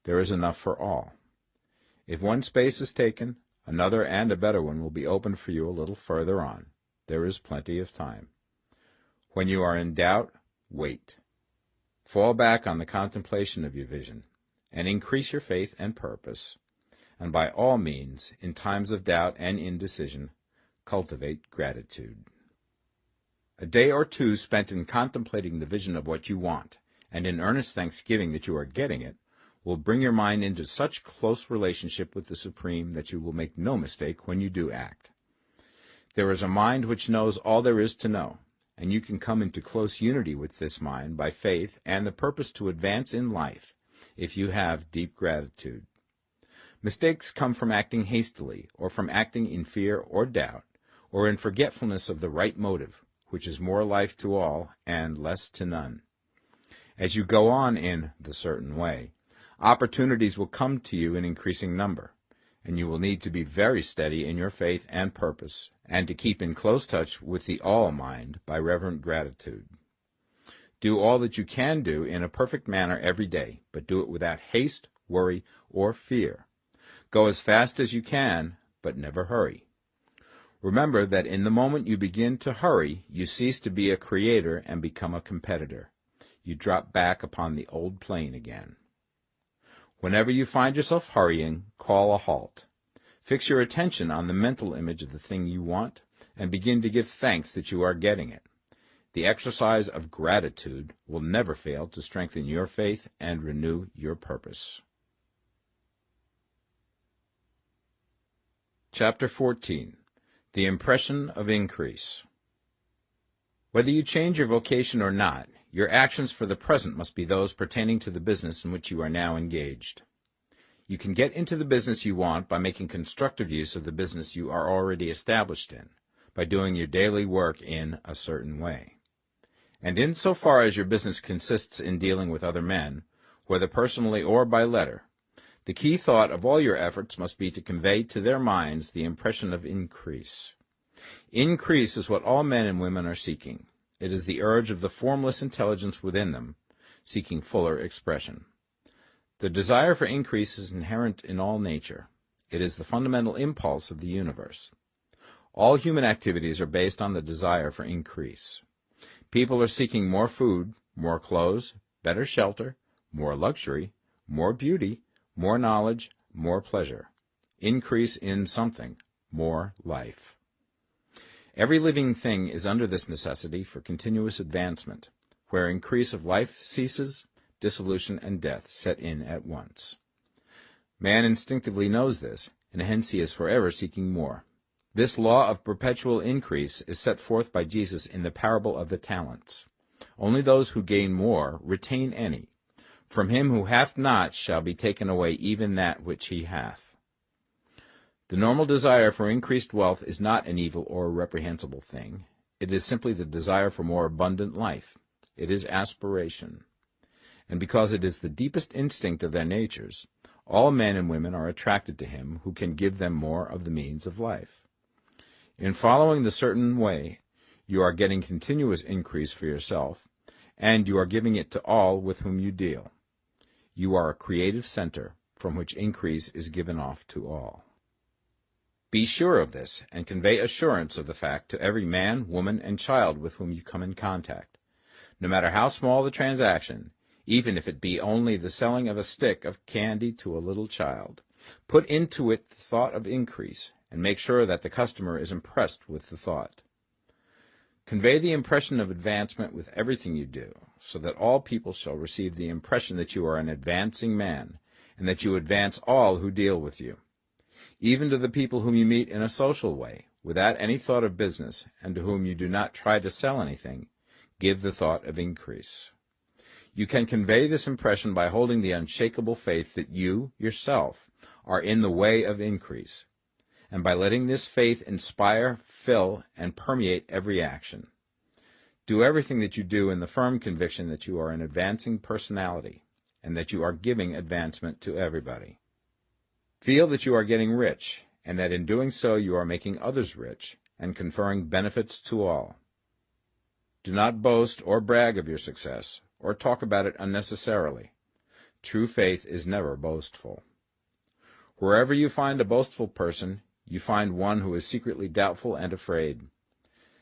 There is enough for all. If one space is taken, another and a better one will be opened for you a little further on. There is plenty of time. When you are in doubt, wait. Fall back on the contemplation of your vision, and increase your faith and purpose. And by all means, in times of doubt and indecision, cultivate gratitude. A day or two spent in contemplating the vision of what you want, and in earnest thanksgiving that you are getting it, will bring your mind into such close relationship with the Supreme that you will make no mistake when you do act. There is a mind which knows all there is to know, and you can come into close unity with this mind by faith and the purpose to advance in life, if you have deep gratitude. Mistakes come from acting hastily, or from acting in fear or doubt, or in forgetfulness of the right motive, which is more life to all and less to none. As you go on in the certain way, opportunities will come to you in increasing number, and you will need to be very steady in your faith and purpose, and to keep in close touch with the all mind by reverent gratitude. Do all that you can do in a perfect manner every day, but do it without haste, worry, or fear. Go as fast as you can, but never hurry. Remember that in the moment you begin to hurry, you cease to be a creator and become a competitor. You drop back upon the old plane again. Whenever you find yourself hurrying, call a halt. Fix your attention on the mental image of the thing you want, and begin to give thanks that you are getting it. The exercise of gratitude will never fail to strengthen your faith and renew your purpose. Chapter 14. The Impression of Increase. Whether you change your vocation or not, your actions for the present must be those pertaining to the business in which you are now engaged. You can get into the business you want by making constructive use of the business you are already established in, by doing your daily work in a certain way. And in so far as your business consists in dealing with other men, whether personally or by letter, the key thought of all your efforts must be to convey to their minds the impression of increase. Increase is what all men and women are seeking. It is the urge of the formless intelligence within them, seeking fuller expression. The desire for increase is inherent in all nature. It is the fundamental impulse of the universe. All human activities are based on the desire for increase. People are seeking more food, more clothes, better shelter, more luxury, more beauty, more knowledge, more pleasure. Increase in something, more life. Every living thing is under this necessity for continuous advancement. Where increase of life ceases, dissolution and death set in at once. Man instinctively knows this, and hence he is forever seeking more. This law of perpetual increase is set forth by Jesus in the parable of the talents. Only those who gain more retain any. From him who hath not shall be taken away even that which he hath. The normal desire for increased wealth is not an evil or a reprehensible thing. It is simply the desire for more abundant life. It is aspiration. And because it is the deepest instinct of their natures, all men and women are attracted to him who can give them more of the means of life. In following the certain way, you are getting continuous increase for yourself, and you are giving it to all with whom you deal. You are a creative center from which increase is given off to all. Be sure of this, and convey assurance of the fact to every man, woman, and child with whom you come in contact. No matter how small the transaction, even if it be only the selling of a stick of candy to a little child, put into it the thought of increase, and make sure that the customer is impressed with the thought. Convey the impression of advancement with everything you do, so that all people shall receive the impression that you are an advancing man, and that you advance all who deal with you. Even to the people whom you meet in a social way, without any thought of business, and to whom you do not try to sell anything, give the thought of increase. You can convey this impression by holding the unshakable faith that you, yourself, are in the way of increase, and by letting this faith inspire, fill, and permeate every action. Do everything that you do in the firm conviction that you are an advancing personality, and that you are giving advancement to everybody. Feel that you are getting rich, and that in doing so you are making others rich, and conferring benefits to all. Do not boast or brag of your success, or talk about it unnecessarily. True faith is never boastful. Wherever you find a boastful person, you find one who is secretly doubtful and afraid.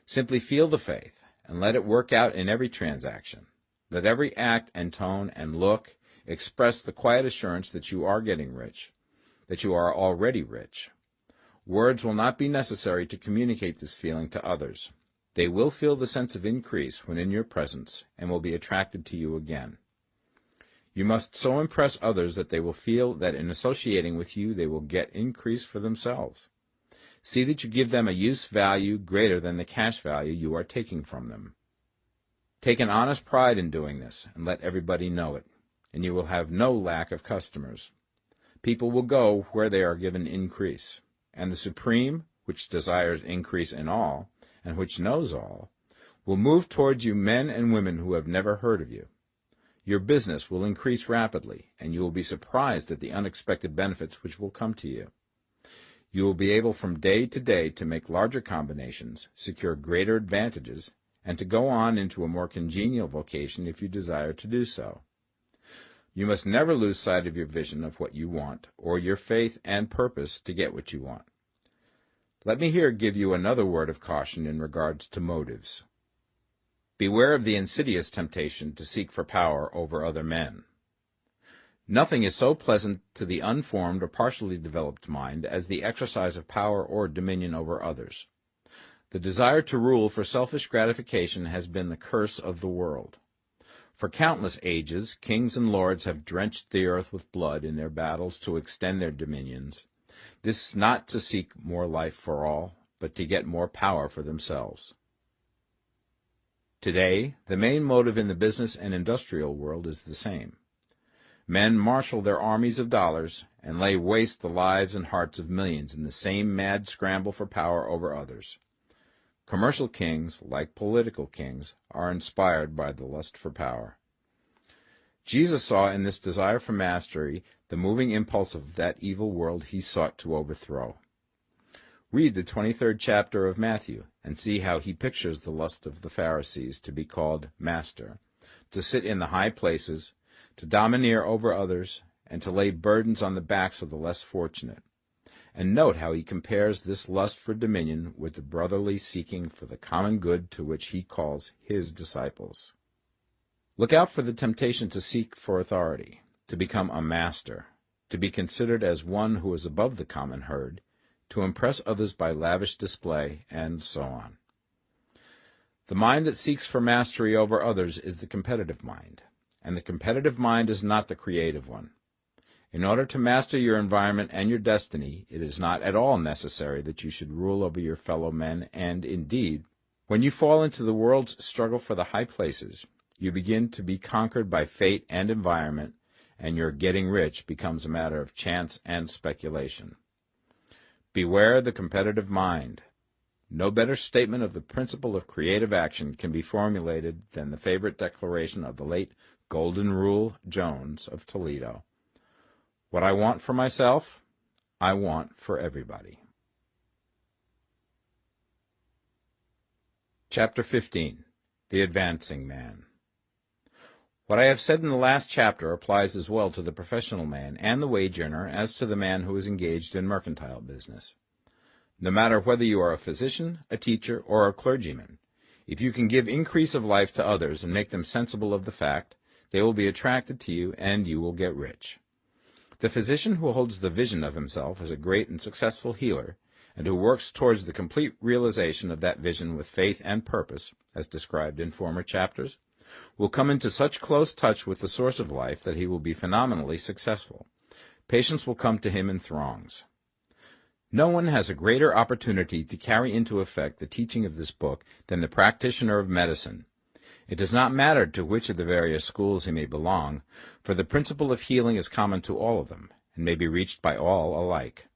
Simply feel the faith, and let it work out in every transaction. Let every act and tone and look express the quiet assurance that you are getting rich, that you are already rich. Words will not be necessary to communicate this feeling to others. They will feel the sense of increase when in your presence, and will be attracted to you again. You must so impress others that they will feel that in associating with you they will get increase for themselves. See that you give them a use value greater than the cash value you are taking from them. Take an honest pride in doing this, and let everybody know it, and you will have no lack of customers. People will go where they are given increase, and the Supreme, which desires increase in all, and which knows all, will move towards you men and women who have never heard of you. Your business will increase rapidly, and you will be surprised at the unexpected benefits which will come to you. You will be able from day to day to make larger combinations, secure greater advantages, and to go on into a more congenial vocation if you desire to do so. You must never lose sight of your vision of what you want, or your faith and purpose to get what you want. Let me here give you another word of caution in regards to motives. Beware of the insidious temptation to seek for power over other men. Nothing is so pleasant to the unformed or partially developed mind as the exercise of power or dominion over others. The desire to rule for selfish gratification has been the curse of the world. For countless ages, kings and lords have drenched the earth with blood in their battles to extend their dominions, this not to seek more life for all, but to get more power for themselves. Today, the main motive in the business and industrial world is the same. Men marshal their armies of dollars and lay waste the lives and hearts of millions in the same mad scramble for power over others. Commercial kings, like political kings, are inspired by the lust for power. Jesus saw in this desire for mastery the moving impulse of that evil world he sought to overthrow. Read the 23rd chapter of Matthew and see how he pictures the lust of the Pharisees to be called master, to sit in the high places, to domineer over others, and to lay burdens on the backs of the less fortunate. And note how he compares this lust for dominion with the brotherly seeking for the common good to which he calls his disciples. Look out for the temptation to seek for authority, to become a master, to be considered as one who is above the common herd, to impress others by lavish display, and so on. The mind that seeks for mastery over others is the competitive mind, and the competitive mind is not the creative one. In order to master your environment and your destiny, it is not at all necessary that you should rule over your fellow men, and, indeed, when you fall into the world's struggle for the high places, you begin to be conquered by fate and environment, and your getting rich becomes a matter of chance and speculation. Beware the competitive mind. No better statement of the principle of creative action can be formulated than the favorite declaration of the late Golden Rule Jones of Toledo. What I want for myself, I want for everybody. Chapter 15. The Advancing Man. What I have said in the last chapter applies as well to the professional man and the wage earner as to the man who is engaged in mercantile business. No matter whether you are a physician, a teacher, or a clergyman, if you can give increase of life to others and make them sensible of the fact, they will be attracted to you and you will get rich. The physician who holds the vision of himself as a great and successful healer, and who works towards the complete realization of that vision with faith and purpose, as described in former chapters, will come into such close touch with the source of life that he will be phenomenally successful. Patients will come to him in throngs. No one has a greater opportunity to carry into effect the teaching of this book than the practitioner of medicine. It does not matter to which of the various schools he may belong, for the principle of healing is common to all of them, and may be reached by all alike.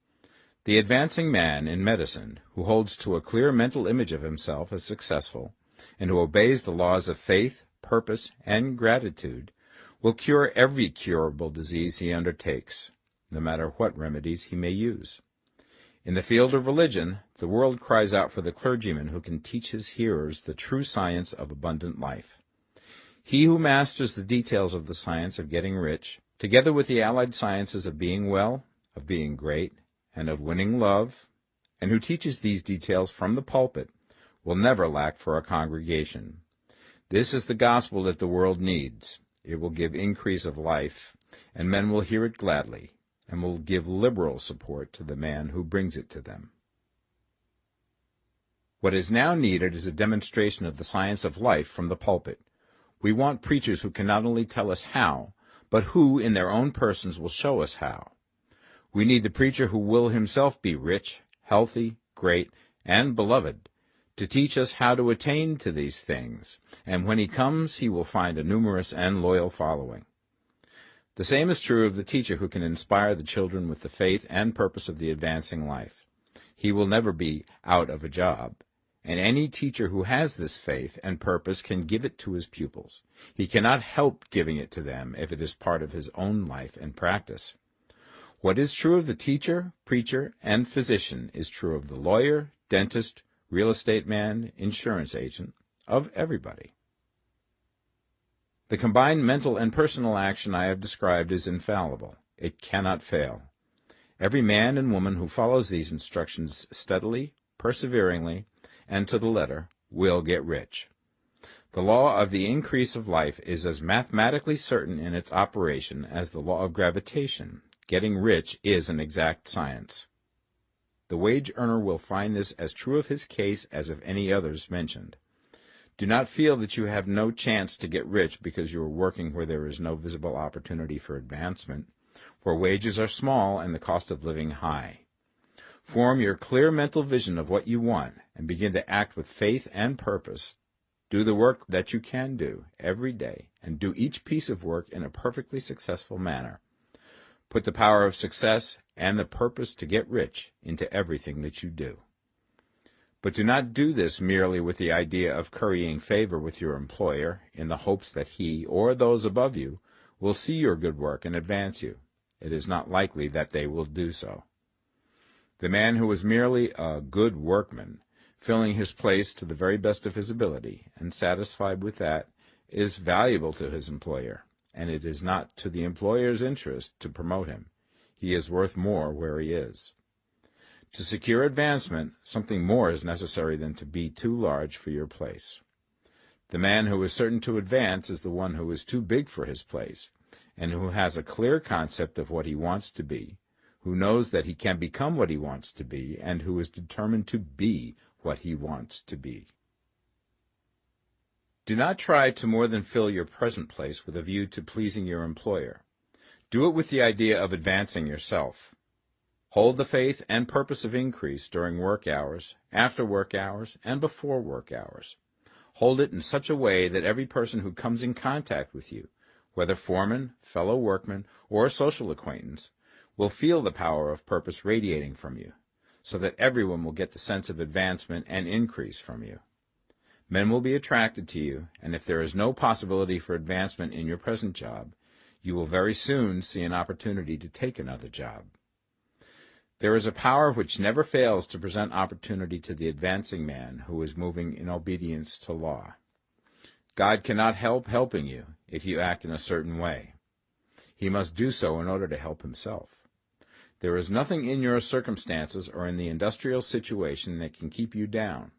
The advancing man in medicine, who holds to a clear mental image of himself as successful, and who obeys the laws of faith, purpose, and gratitude, will cure every curable disease he undertakes, no matter what remedies he may use. In the field of religion, the world cries out for the clergyman who can teach his hearers the true science of abundant life. He who masters the details of the science of getting rich, together with the allied sciences of being well, of being great, and of winning love, and who teaches these details from the pulpit, will never lack for a congregation. This is the gospel that the world needs. It will give increase of life, and men will hear it gladly, and will give liberal support to the man who brings it to them. What is now needed is a demonstration of the science of life from the pulpit. We want preachers who can not only tell us how, but who, in their own persons, will show us how. We need the preacher who will himself be rich, healthy, great, and beloved, to teach us how to attain to these things, and when he comes he will find a numerous and loyal following. The same is true of the teacher who can inspire the children with the faith and purpose of the advancing life. He will never be out of a job. And any teacher who has this faith and purpose can give it to his pupils. He cannot help giving it to them if it is part of his own life and practice. What is true of the teacher, preacher, and physician is true of the lawyer, dentist, real estate man, insurance agent, of everybody. The combined mental and personal action I have described is infallible. It cannot fail. Every man and woman who follows these instructions steadily, perseveringly, and to the letter, will get rich. The law of the increase of life is as mathematically certain in its operation as the law of gravitation. Getting rich is an exact science. The wage earner will find this as true of his case as of any others mentioned. Do not feel that you have no chance to get rich because you are working where there is no visible opportunity for advancement, where wages are small and the cost of living high. Form your clear mental vision of what you want and begin to act with faith and purpose. Do the work that you can do every day and do each piece of work in a perfectly successful manner. Put the power of success and the purpose to get rich into everything that you do. But do not do this merely with the idea of currying favor with your employer in the hopes that he or those above you will see your good work and advance you. It is not likely that they will do so. The man who is merely a good workman, filling his place to the very best of his ability, and satisfied with that, is valuable to his employer, and it is not to the employer's interest to promote him. He is worth more where he is. To secure advancement, something more is necessary than to be too large for your place. The man who is certain to advance is the one who is too big for his place, and who has a clear concept of what he wants to be, who knows that he can become what he wants to be, and who is determined to be what he wants to be. Do not try to more than fill your present place with a view to pleasing your employer. Do it with the idea of advancing yourself. Hold the faith and purpose of increase during work hours, after work hours, and before work hours. Hold it in such a way that every person who comes in contact with you, whether foreman, fellow workman, or social acquaintance, will feel the power of purpose radiating from you, so that everyone will get the sense of advancement and increase from you. Men will be attracted to you, and if there is no possibility for advancement in your present job, you will very soon see an opportunity to take another job. There is a power which never fails to present opportunity to the advancing man who is moving in obedience to law. God cannot help helping you if you act in a certain way. He must do so in order to help himself. There is nothing in your circumstances or in the industrial situation that can keep you down.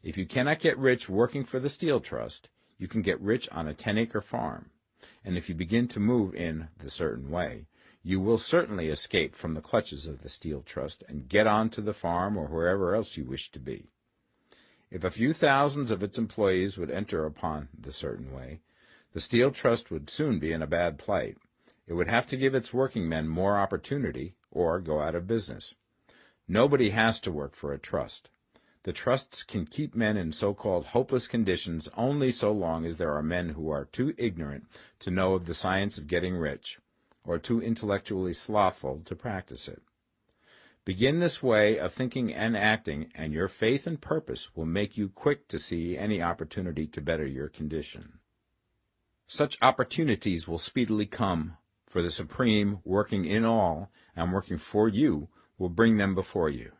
If you cannot get rich working for the Steel Trust, you can get rich on a 10-acre farm. And if you begin to move in the certain way, you will certainly escape from the clutches of the Steel Trust and get on to the farm or wherever else you wish to be. If a few thousands of its employees would enter upon the certain way, the Steel Trust would soon be in a bad plight. It would have to give its working men more opportunity or go out of business. Nobody has to work for a trust. The trusts can keep men in so-called hopeless conditions only so long as there are men who are too ignorant to know of the science of getting rich, or too intellectually slothful to practice it. Begin this way of thinking and acting, and your faith and purpose will make you quick to see any opportunity to better your condition. Such opportunities will speedily come, for the Supreme, working in all and working for you, will bring them before you.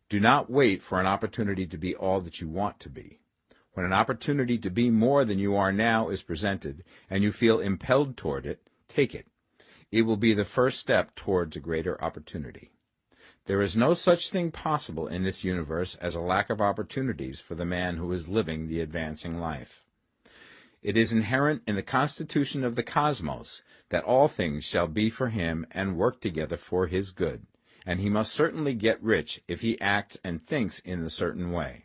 Do not wait for an opportunity to be all that you want to be. When an opportunity to be more than you are now is presented, and you feel impelled toward it, take it. It will be the first step towards a greater opportunity. There is no such thing possible in this universe as a lack of opportunities for the man who is living the advancing life. It is inherent in the constitution of the cosmos that all things shall be for him and work together for his good, and he must certainly get rich if he acts and thinks in a certain way.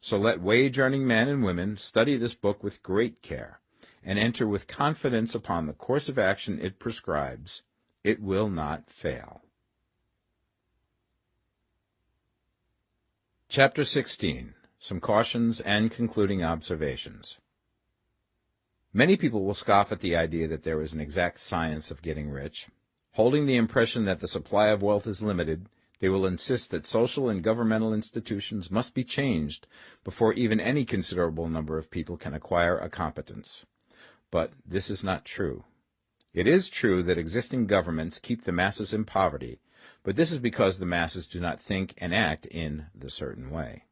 So let wage-earning men and women study this book with great care, and enter with confidence upon the course of action it prescribes. It will not fail. Chapter 16. Some Cautions and Concluding Observations. Many people will scoff at the idea that there is an exact science of getting rich. Holding the impression that the supply of wealth is limited, they will insist that social and governmental institutions must be changed before even any considerable number of people can acquire a competence. But this is not true. It is true that existing governments keep the masses in poverty, but this is because the masses do not think and act in the certain way.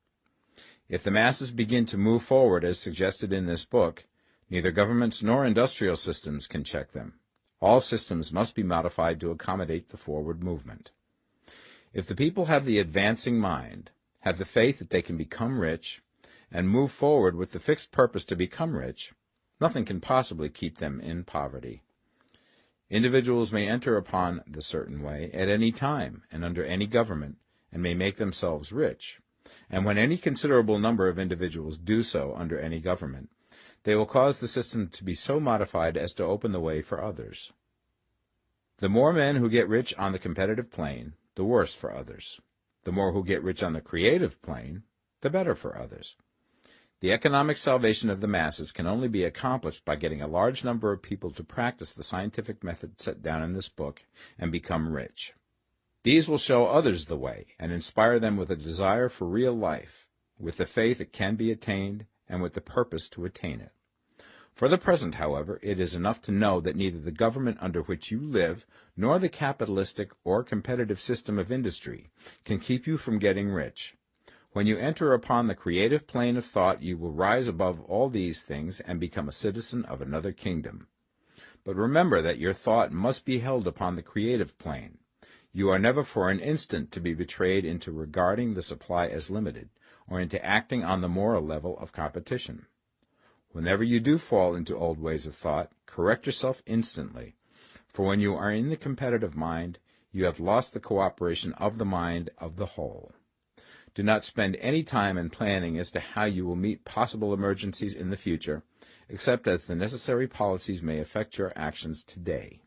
If the masses begin to move forward as suggested in this book, neither governments nor industrial systems can check them. All systems must be modified to accommodate the forward movement. If the people have the advancing mind, have the faith that they can become rich, and move forward with the fixed purpose to become rich, nothing can possibly keep them in poverty. Individuals may enter upon the certain way at any time and under any government, and may make themselves rich. And when any considerable number of individuals do so under any government, they will cause the system to be so modified as to open the way for others. The more men who get rich on the competitive plane, the worse for others. The more who get rich on the creative plane, the better for others. The economic salvation of the masses can only be accomplished by getting a large number of people to practice the scientific method set down in this book and become rich. These will show others the way and inspire them with a desire for real life, with the faith it can be attained, and with the purpose to attain it. For the present, however, it is enough to know that neither the government under which you live nor the capitalistic or competitive system of industry can keep you from getting rich. When you enter upon the creative plane of thought, you will rise above all these things and become a citizen of another kingdom. But remember that your thought must be held upon the creative plane. You are never for an instant to be betrayed into regarding the supply as limited, or into acting on the moral level of competition. Whenever you do fall into old ways of thought, correct yourself instantly, for when you are in the competitive mind, you have lost the cooperation of the mind of the whole. Do not spend any time in planning as to how you will meet possible emergencies in the future, except as the necessary policies may affect your actions today.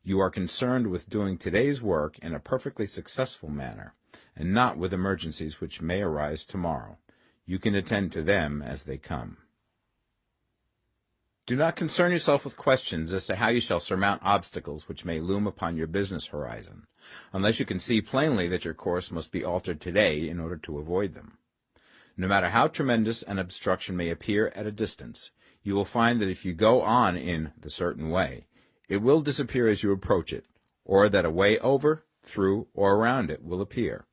You are concerned with doing today's work in a perfectly successful manner, and not with emergencies which may arise tomorrow. You can attend to them as they come. Do not concern yourself with questions as to how you shall surmount obstacles which may loom upon your business horizon, unless you can see plainly that your course must be altered today in order to avoid them. No matter how tremendous an obstruction may appear at a distance, you will find that if you go on in the certain way, it will disappear as you approach it, or that a way over, through, or around it will appear.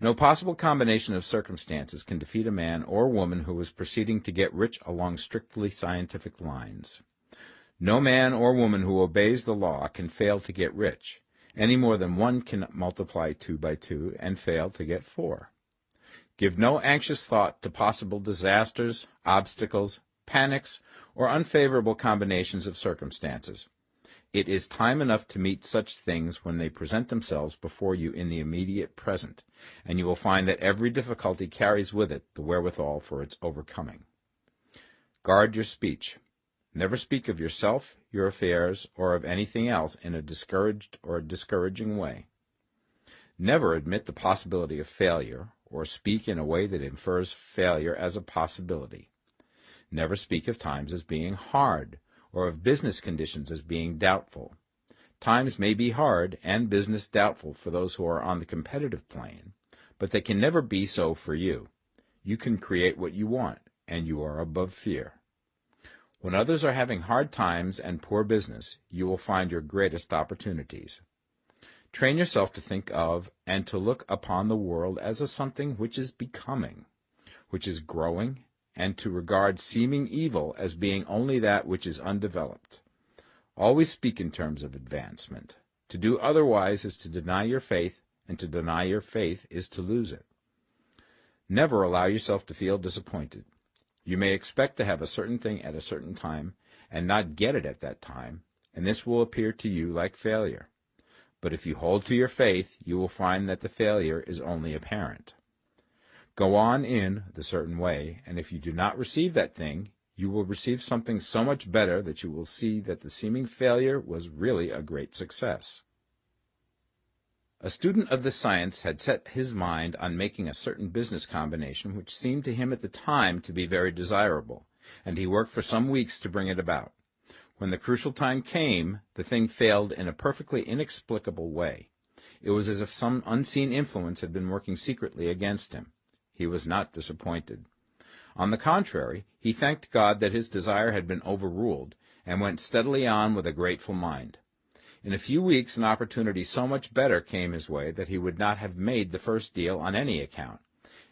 No possible combination of circumstances can defeat a man or woman who is proceeding to get rich along strictly scientific lines. No man or woman who obeys the law can fail to get rich, any more than one can multiply 2 by 2 and fail to get 4. Give no anxious thought to possible disasters, obstacles, panics, or unfavorable combinations of circumstances. It is time enough to meet such things when they present themselves before you in the immediate present, and you will find that every difficulty carries with it the wherewithal for its overcoming. Guard your speech. Never speak of yourself, your affairs, or of anything else in a discouraged or discouraging way. Never admit the possibility of failure, or speak in a way that infers failure as a possibility. Never speak of times as being hard, or of business conditions as being doubtful. Times may be hard and business doubtful for those who are on the competitive plane, but they can never be so for you. You can create what you want, and you are above fear. When others are having hard times and poor business, you will find your greatest opportunities. Train yourself to think of and to look upon the world as a something which is becoming, which is growing, and to regard seeming evil as being only that which is undeveloped. Always speak in terms of advancement. To do otherwise is to deny your faith, and to deny your faith is to lose it. Never allow yourself to feel disappointed. You may expect to have a certain thing at a certain time, and not get it at that time, and this will appear to you like failure. But if you hold to your faith, you will find that the failure is only apparent. Go on in the certain way, and if you do not receive that thing, you will receive something so much better that you will see that the seeming failure was really a great success. A student of this science had set his mind on making a certain business combination which seemed to him at the time to be very desirable. and he worked for some weeks to bring it about. When the crucial time came, the thing failed in a perfectly inexplicable way. It was as if some unseen influence had been working secretly against him. He was not disappointed. On the contrary, he thanked God that his desire had been overruled, and went steadily on with a grateful mind. In a few weeks an opportunity so much better came his way that he would not have made the first deal on any account,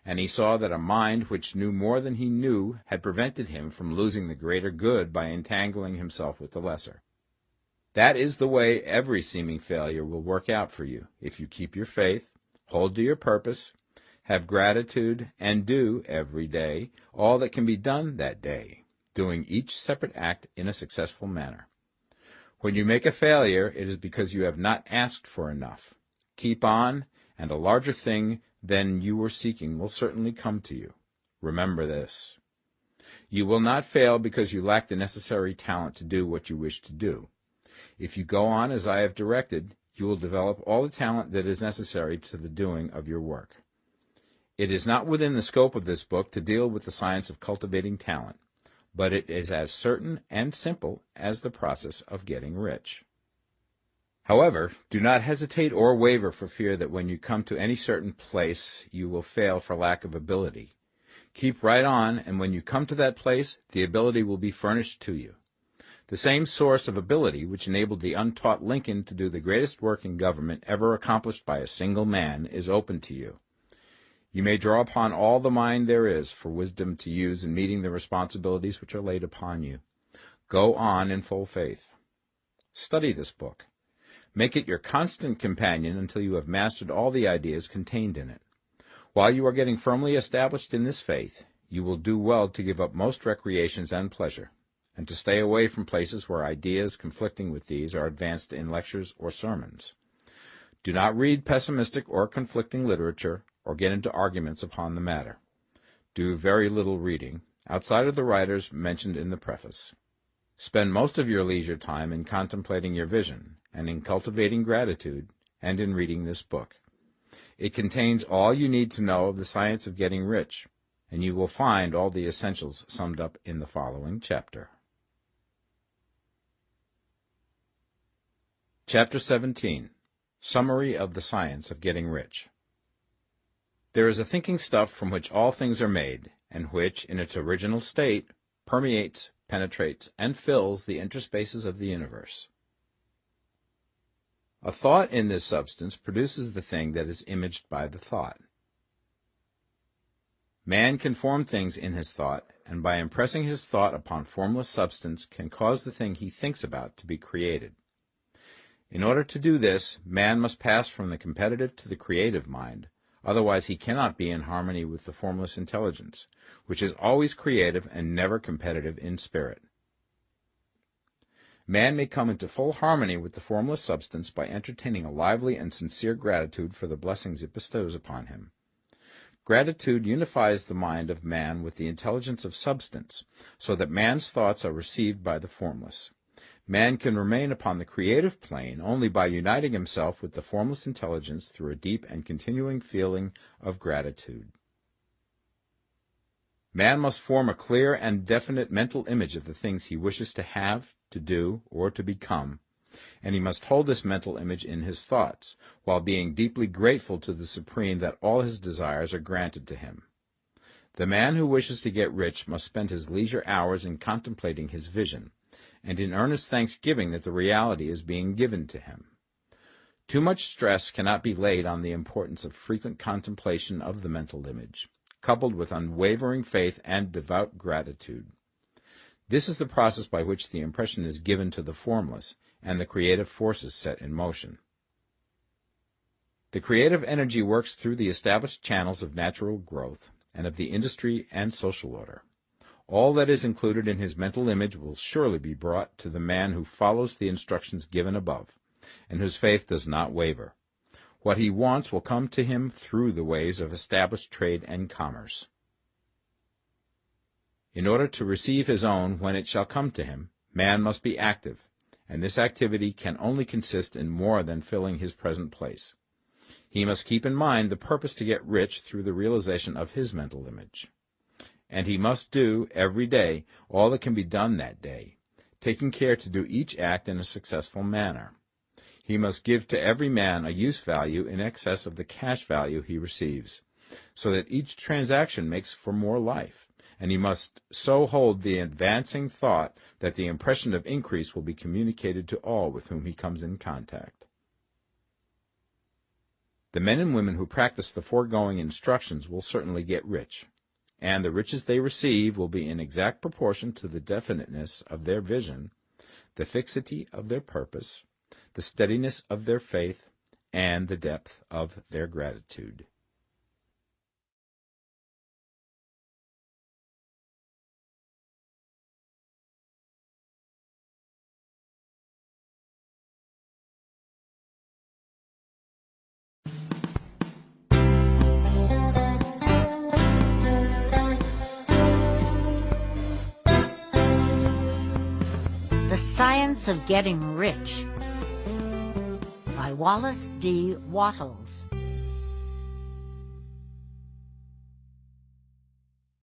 and he saw that a mind which knew more than he knew had prevented him from losing the greater good by entangling himself with the lesser. That is the way every seeming failure will work out for you, if you keep your faith, hold to your purpose, have gratitude, and do, every day, all that can be done that day, doing each separate act in a successful manner. When you make a failure, it is because you have not asked for enough. Keep on, and a larger thing than you were seeking will certainly come to you. Remember this. You will not fail because you lack the necessary talent to do what you wish to do. If you go on as I have directed, you will develop all the talent that is necessary to the doing of your work. It is not within the scope of this book to deal with the science of cultivating talent, but it is as certain and simple as the process of getting rich. However, do not hesitate or waver for fear that when you come to any certain place you will fail for lack of ability. Keep right on, and when you come to that place, the ability will be furnished to you. The same source of ability which enabled the untaught Lincoln to do the greatest work in government ever accomplished by a single man is open to you. You may draw upon all the mind there is for wisdom to use in meeting the responsibilities which are laid upon you. Go on in full faith. Study this book. Make it your constant companion until you have mastered all the ideas contained in it. While you are getting firmly established in this faith, you will do well to give up most recreations and pleasure, and to stay away from places where ideas conflicting with these are advanced in lectures or sermons. Do not read pessimistic or conflicting literature, or get into arguments upon the matter. Do very little reading, outside of the writers mentioned in the preface. Spend most of your leisure time in contemplating your vision, and in cultivating gratitude, and in reading this book. It contains all you need to know of the science of getting rich, and you will find all the essentials summed up in the following chapter. Chapter 17. Summary of the Science of Getting Rich. There is a thinking stuff from which all things are made, and which, in its original state, permeates, penetrates, and fills the interspaces of the universe. A thought in this substance produces the thing that is imaged by the thought. Man can form things in his thought, and by impressing his thought upon formless substance can cause the thing he thinks about to be created. In order to do this, man must pass from the competitive to the creative mind, otherwise he cannot be in harmony with the formless intelligence, which is always creative and never competitive in spirit. Man may come into full harmony with the formless substance by entertaining a lively and sincere gratitude for the blessings it bestows upon him. Gratitude unifies the mind of man with the intelligence of substance, so that man's thoughts are received by the formless. Man can remain upon the creative plane only by uniting himself with the formless intelligence through a deep and continuing feeling of gratitude. Man must form a clear and definite mental image of the things he wishes to have, to do, or to become, and he must hold this mental image in his thoughts, while being deeply grateful to the Supreme that all his desires are granted to him. The man who wishes to get rich must spend his leisure hours in contemplating his vision, and in earnest thanksgiving that the reality is being given to him. Too much stress cannot be laid on the importance of frequent contemplation of the mental image, coupled with unwavering faith and devout gratitude. This is the process by which the impression is given to the formless, and the creative forces set in motion. The creative energy works through the established channels of natural growth, and of the industry and social order. All that is included in his mental image will surely be brought to the man who follows the instructions given above, and whose faith does not waver. What he wants will come to him through the ways of established trade and commerce. In order to receive his own when it shall come to him, man must be active, and this activity can only consist in more than filling his present place. He must keep in mind the purpose to get rich through the realization of his mental image. and he must do every day all that can be done that day, taking care to do each act in a successful manner. He must give to every man a use value in excess of the cash value he receives, so that each transaction makes for more life, and he must so hold the advancing thought that the impression of increase will be communicated to all with whom he comes in contact. The men and women who practice the foregoing instructions will certainly get rich, and the riches they receive will be in exact proportion to the definiteness of their vision, the fixity of their purpose, the steadiness of their faith, and the depth of their gratitude. The Science of Getting Rich by Wallace D. Wattles.